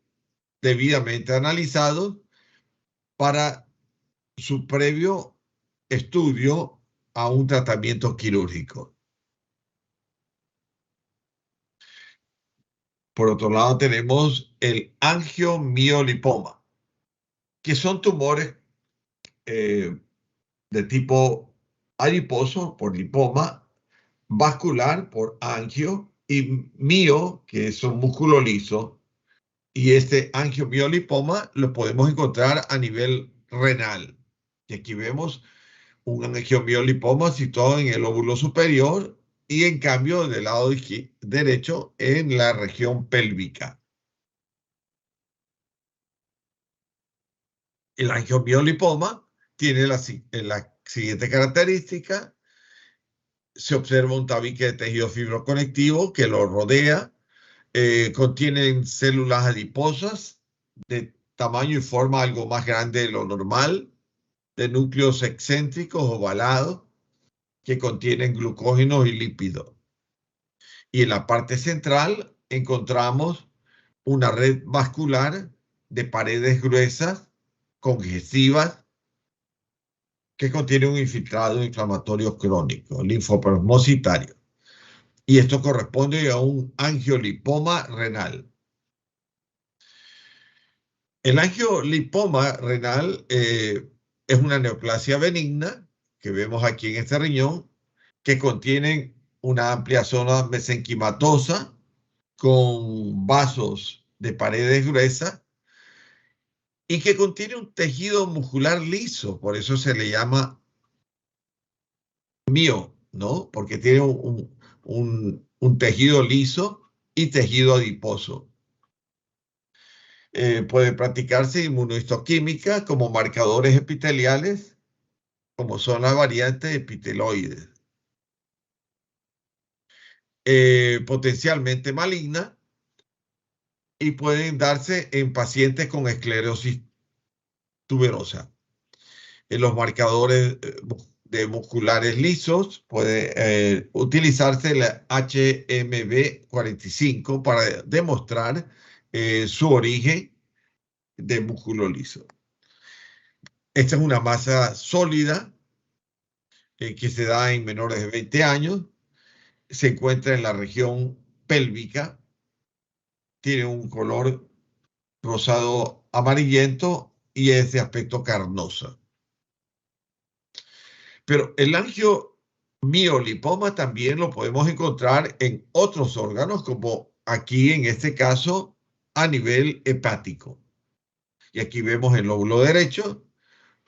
debidamente analizados para su previo estudio a un tratamiento quirúrgico. Por otro lado, tenemos el angiomiolipoma, que son tumores de tipo adiposo por lipoma, vascular por angio y mio, que es un músculo liso. Y este angiomiolipoma lo podemos encontrar a nivel renal. Y aquí vemos un angiomiolipoma situado en el lóbulo superior y en cambio del lado derecho en la región pélvica. El angiomiolipoma tiene la siguiente característica: se observa un tabique de tejido fibroconectivo que lo rodea, contienen células adiposas de tamaño y forma algo más grande de lo normal, de núcleos excéntricos ovalados que contienen glucógenos y lípidos. Y en la parte central encontramos una red vascular de paredes gruesas, congestivas, que contiene un infiltrado inflamatorio crónico, linfoplasmocitario. Y esto corresponde a un angiolipoma renal. El angiolipoma renal es una neoplasia benigna que vemos aquí en este riñón, que contiene una amplia zona mesenquimatosa con vasos de paredes gruesas y que contiene un tejido muscular liso, por eso se le llama mío, ¿no? Porque tiene un tejido liso y tejido adiposo. Puede practicarse inmunohistoquímica como marcadores epiteliales, como son las variantes epiteloides. Potencialmente maligna y pueden darse en pacientes con esclerosis tuberosa. En los marcadores de musculares lisos puede utilizarse la HMB45 para demostrar su origen de músculo liso. Esta es una masa sólida que se da en menores de 20 años, se encuentra en la región pélvica, tiene un color rosado amarillento y es de aspecto carnoso. Pero el angiomiolipoma también lo podemos encontrar en otros órganos, como aquí en este caso a nivel hepático. Y aquí vemos el lóbulo derecho,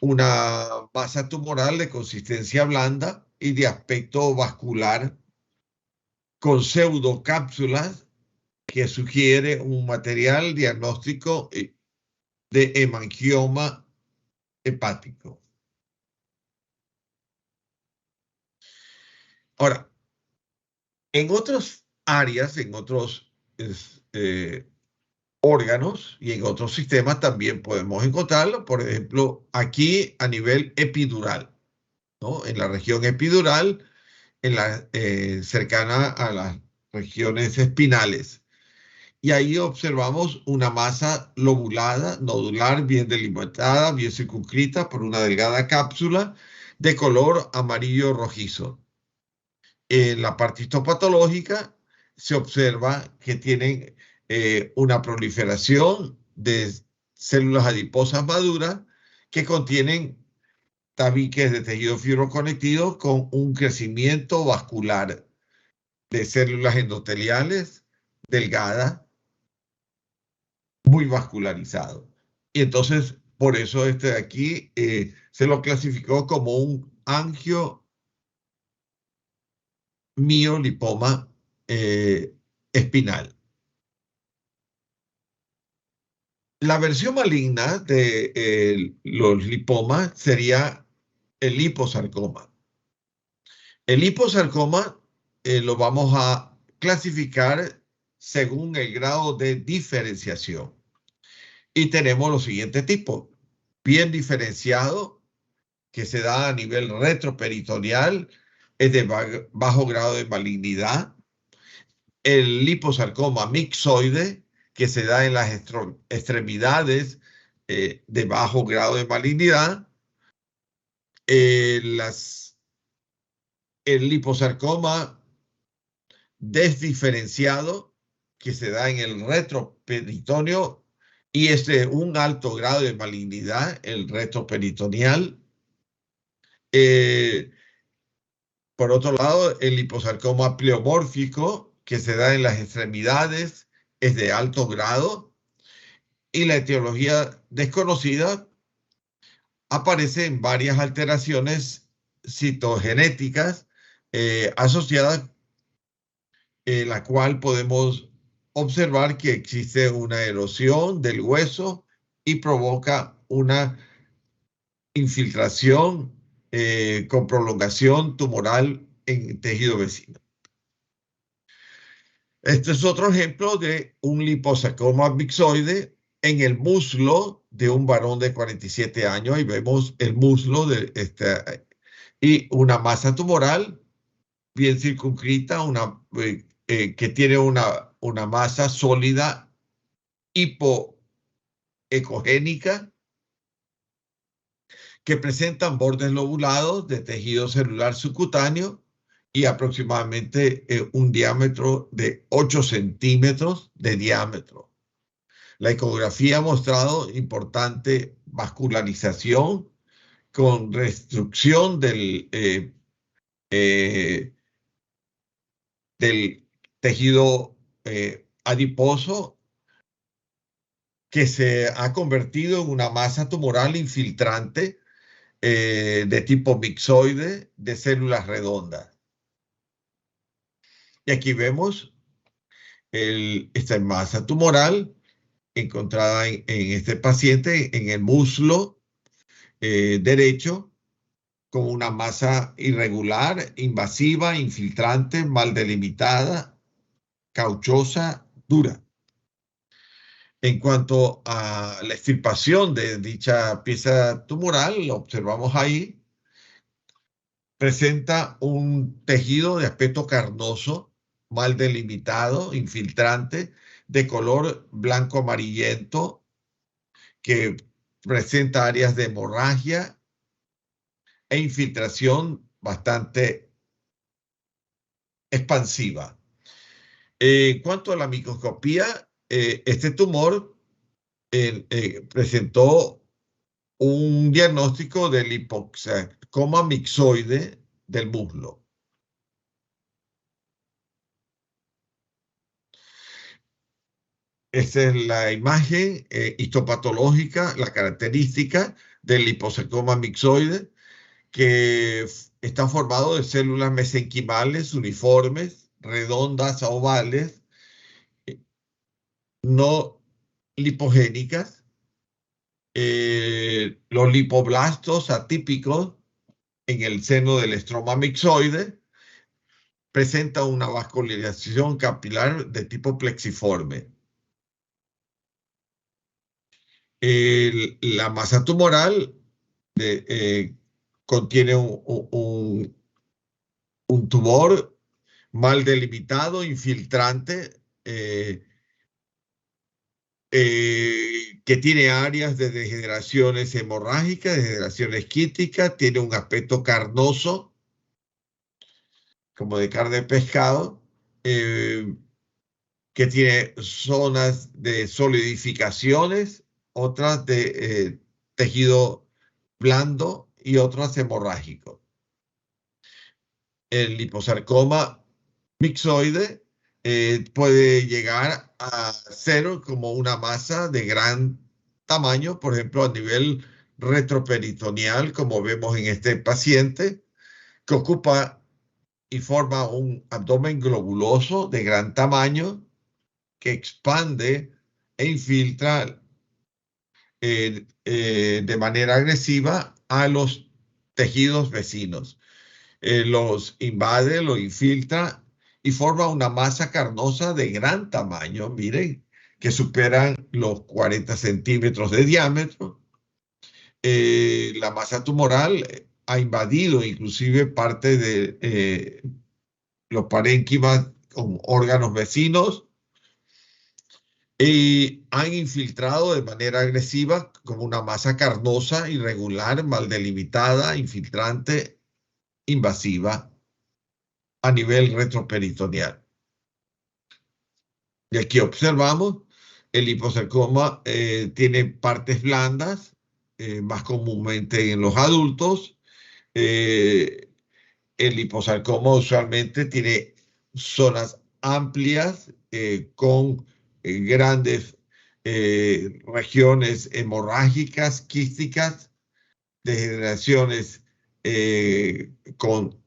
una masa tumoral de consistencia blanda y de aspecto vascular con pseudocápsulas que sugiere un material diagnóstico de hemangioma hepático. Ahora, en otras áreas, en otros órganos y en otros sistemas también podemos encontrarlo. Por ejemplo, aquí a nivel epidural, ¿no? En la región epidural, cercana a las regiones espinales. Y ahí observamos una masa lobulada, nodular, bien delimitada, bien circunscrita por una delgada cápsula de color amarillo rojizo. En la parte histopatológica se observa que tienen una proliferación de células adiposas maduras que contienen tabiques de tejido fibroconectivo con un crecimiento vascular de células endoteliales delgadas, muy vascularizado. Y entonces, por eso este de aquí se lo clasificó como un angiomiolipoma espinal. La versión maligna de los lipomas sería el liposarcoma. El liposarcoma lo vamos a clasificar según el grado de diferenciación. Y tenemos los siguientes tipos. Bien diferenciado, que se da a nivel retroperitoneal, es de bajo grado de malignidad. El liposarcoma mixoide, que se da en las extremidades de bajo grado de malignidad. El liposarcoma desdiferenciado, que se da en el retroperitoneo y es de un alto grado de malignidad, el retroperitoneal. Por otro lado, el liposarcoma pleomórfico, que se da en las extremidades, es de alto grado y la etiología desconocida aparece en varias alteraciones citogenéticas asociadas, en la cual podemos observar que existe una erosión del hueso y provoca una infiltración con prolongación tumoral en tejido vecino. Este es otro ejemplo de un liposarcoma mixoide en el muslo de un varón de 47 años y vemos el muslo y una masa tumoral bien circunscrita, que tiene una masa sólida hipoecogénica que presentan bordes lobulados de tejido celular subcutáneo y aproximadamente un diámetro de 8 centímetros de diámetro. La ecografía ha mostrado importante vascularización con restricción del tejido adiposo, que se ha convertido en una masa tumoral infiltrante de tipo mixoide de células redondas. Y aquí vemos esta masa tumoral encontrada en este paciente en el muslo derecho, con una masa irregular, invasiva, infiltrante, mal delimitada, cauchosa, dura. En cuanto a la extirpación de dicha pieza tumoral, lo observamos ahí, presenta un tejido de aspecto carnoso, mal delimitado, infiltrante, de color blanco amarillento, que presenta áreas de hemorragia e infiltración bastante expansiva. En cuanto a la microscopía, este tumor presentó un diagnóstico de liposarcoma mixoide del muslo. Esta es la imagen histopatológica, la característica del liposarcoma mixoide, que está formado de células mesenquimales uniformes, redondas a ovales, no lipogénicas. Los lipoblastos atípicos en el seno del estroma mixoide presentan una vascularización capilar de tipo plexiforme. La masa tumoral contiene un tumor mal delimitado, infiltrante, que tiene áreas de degeneraciones hemorrágicas, degeneraciones quísticas, tiene un aspecto carnoso, como de carne de pescado, que tiene zonas de solidificaciones, otras de tejido blando y otras hemorrágico. El liposarcoma mixoide puede llegar a ser como una masa de gran tamaño, por ejemplo, a nivel retroperitoneal, como vemos en este paciente, que ocupa y forma un abdomen globuloso de gran tamaño que expande e infiltra de manera agresiva a los tejidos vecinos. Los invade, los infiltra y forma una masa carnosa de gran tamaño, miren, que superan los 40 centímetros de diámetro. La masa tumoral ha invadido inclusive parte de los parénquimas con órganos vecinos y han infiltrado de manera agresiva como una masa carnosa, irregular, mal delimitada, infiltrante, invasiva a nivel retroperitoneal. Y aquí observamos el liposarcoma tiene partes blandas, más comúnmente en los adultos. El liposarcoma usualmente tiene zonas amplias con grandes regiones hemorrágicas, quísticas, degeneraciones con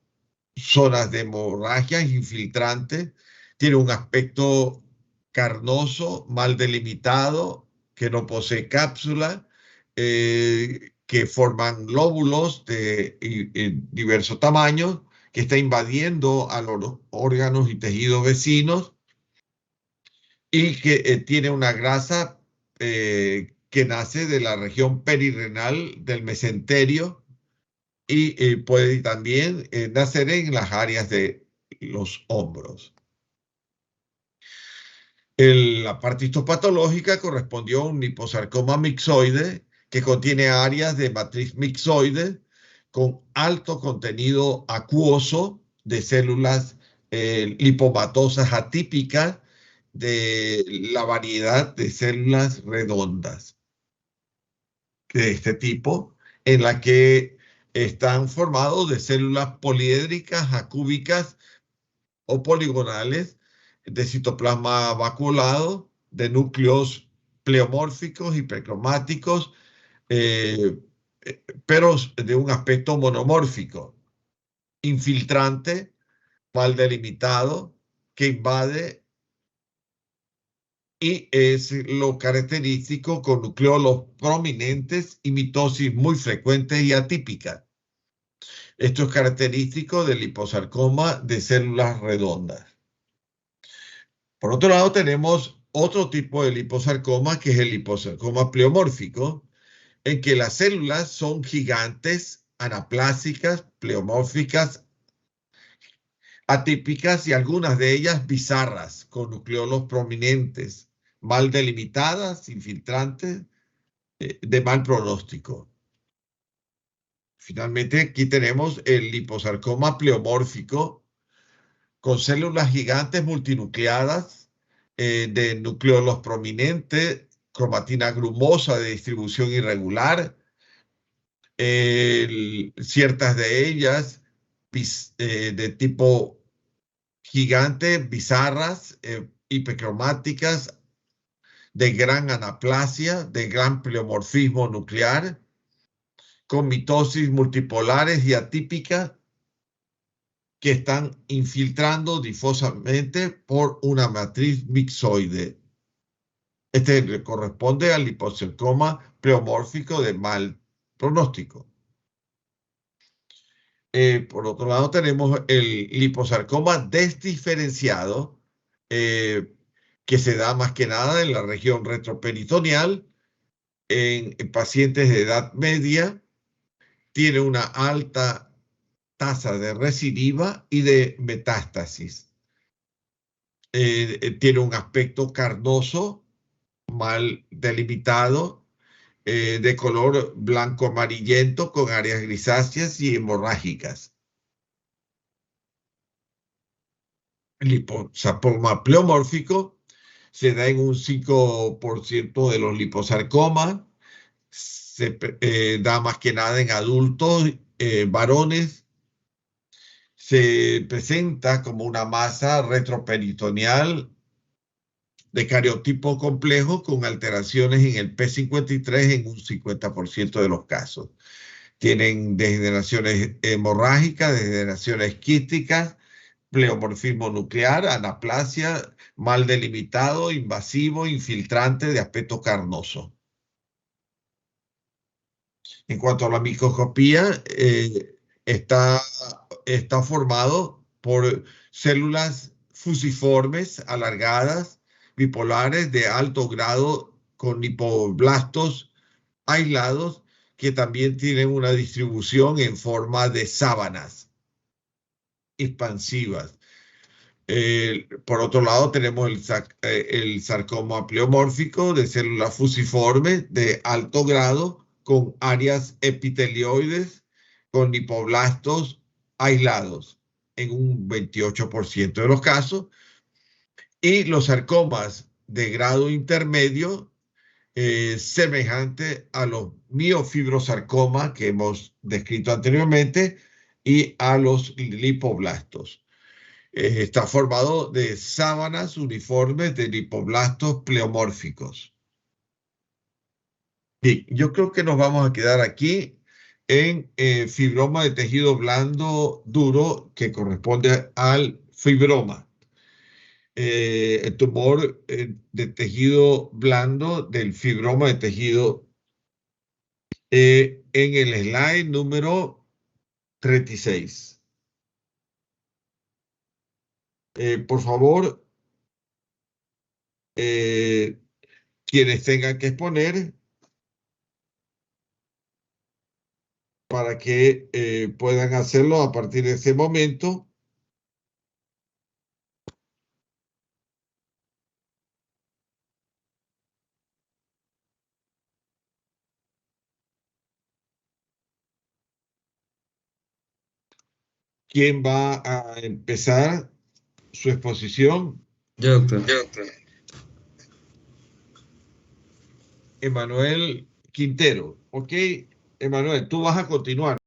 zonas de hemorragia infiltrante. Tiene un aspecto carnoso, mal delimitado, que no posee cápsula, que forman lóbulos de diversos tamaños, que está invadiendo a los órganos y tejidos vecinos y que tiene una grasa que nace de la región perirrenal del mesenterio y puede también nacer en las áreas de los hombros. La parte histopatológica correspondió a un liposarcoma mixoide que contiene áreas de matriz mixoide con alto contenido acuoso de células lipomatosas atípicas de la variedad de células redondas de este tipo, en la que están formados de células poliédricas, acúbicas o poligonales, de citoplasma vacuolado, de núcleos pleomórficos, hipercromáticos, eh, pero de un aspecto monomórfico, infiltrante, mal delimitado, que invade y es lo característico con nucleolos prominentes y mitosis muy frecuentes y atípicas. Esto es característico del liposarcoma de células redondas. Por otro lado, tenemos otro tipo de liposarcoma, que es el liposarcoma pleomórfico, en que las células son gigantes, anaplásicas, pleomórficas, atípicas y algunas de ellas bizarras, con nucleolos prominentes, mal delimitadas, infiltrantes, de mal pronóstico. Finalmente, aquí tenemos el liposarcoma pleomórfico, con células gigantes multinucleadas, de nucleolos prominentes, cromatina grumosa de distribución irregular, ciertas de ellas de tipo gigante, bizarras, hipercromáticas, de gran anaplasia, de gran pleomorfismo nuclear, con mitosis multipolares y atípicas que están infiltrando difusamente por una matriz mixoide. Este corresponde al liposarcoma pleomórfico de mal pronóstico. Por otro lado, tenemos el liposarcoma desdiferenciado, eh, que se da más que nada en la región retroperitoneal, en pacientes de edad media, tiene una alta tasa de recidiva y de metástasis. Tiene un aspecto carnoso, mal delimitado, de color blanco amarillento con áreas grisáceas y hemorrágicas. El liposarcoma pleomórfico se da en un 5% de los liposarcomas, se da más que nada en adultos, varones, se presenta como una masa retroperitoneal de cariotipo complejo con alteraciones en el P53 en un 50% de los casos. Tienen degeneraciones hemorrágicas, degeneraciones quísticas, pleomorfismo nuclear, anaplasia, mal delimitado, invasivo, infiltrante de aspecto carnoso. En cuanto a la microscopía, está, está formado por células fusiformes, alargadas, bipolares de alto grado con hipoblastos aislados que también tienen una distribución en forma de sábanas expansivas. Por otro lado, tenemos el sarcoma pleomórfico de células fusiformes de alto grado con áreas epitelioides con lipoblastos aislados en un 28% de los casos, y los sarcomas de grado intermedio, semejante a los miofibrosarcomas que hemos descrito anteriormente y a los lipoblastos. Está formado de sábanas uniformes de lipoblastos pleomórficos. Bien, yo creo que nos vamos a quedar aquí en fibroma de tejido blando duro que corresponde al fibroma. El tumor de tejido blando del fibroma de tejido, en el slide número 36. Por favor, quienes tengan que exponer, para que puedan hacerlo a partir de ese momento. ¿Quién va a empezar su exposición? Yo, doctor. Emanuel Quintero. Ok, Emanuel, tú vas a continuar.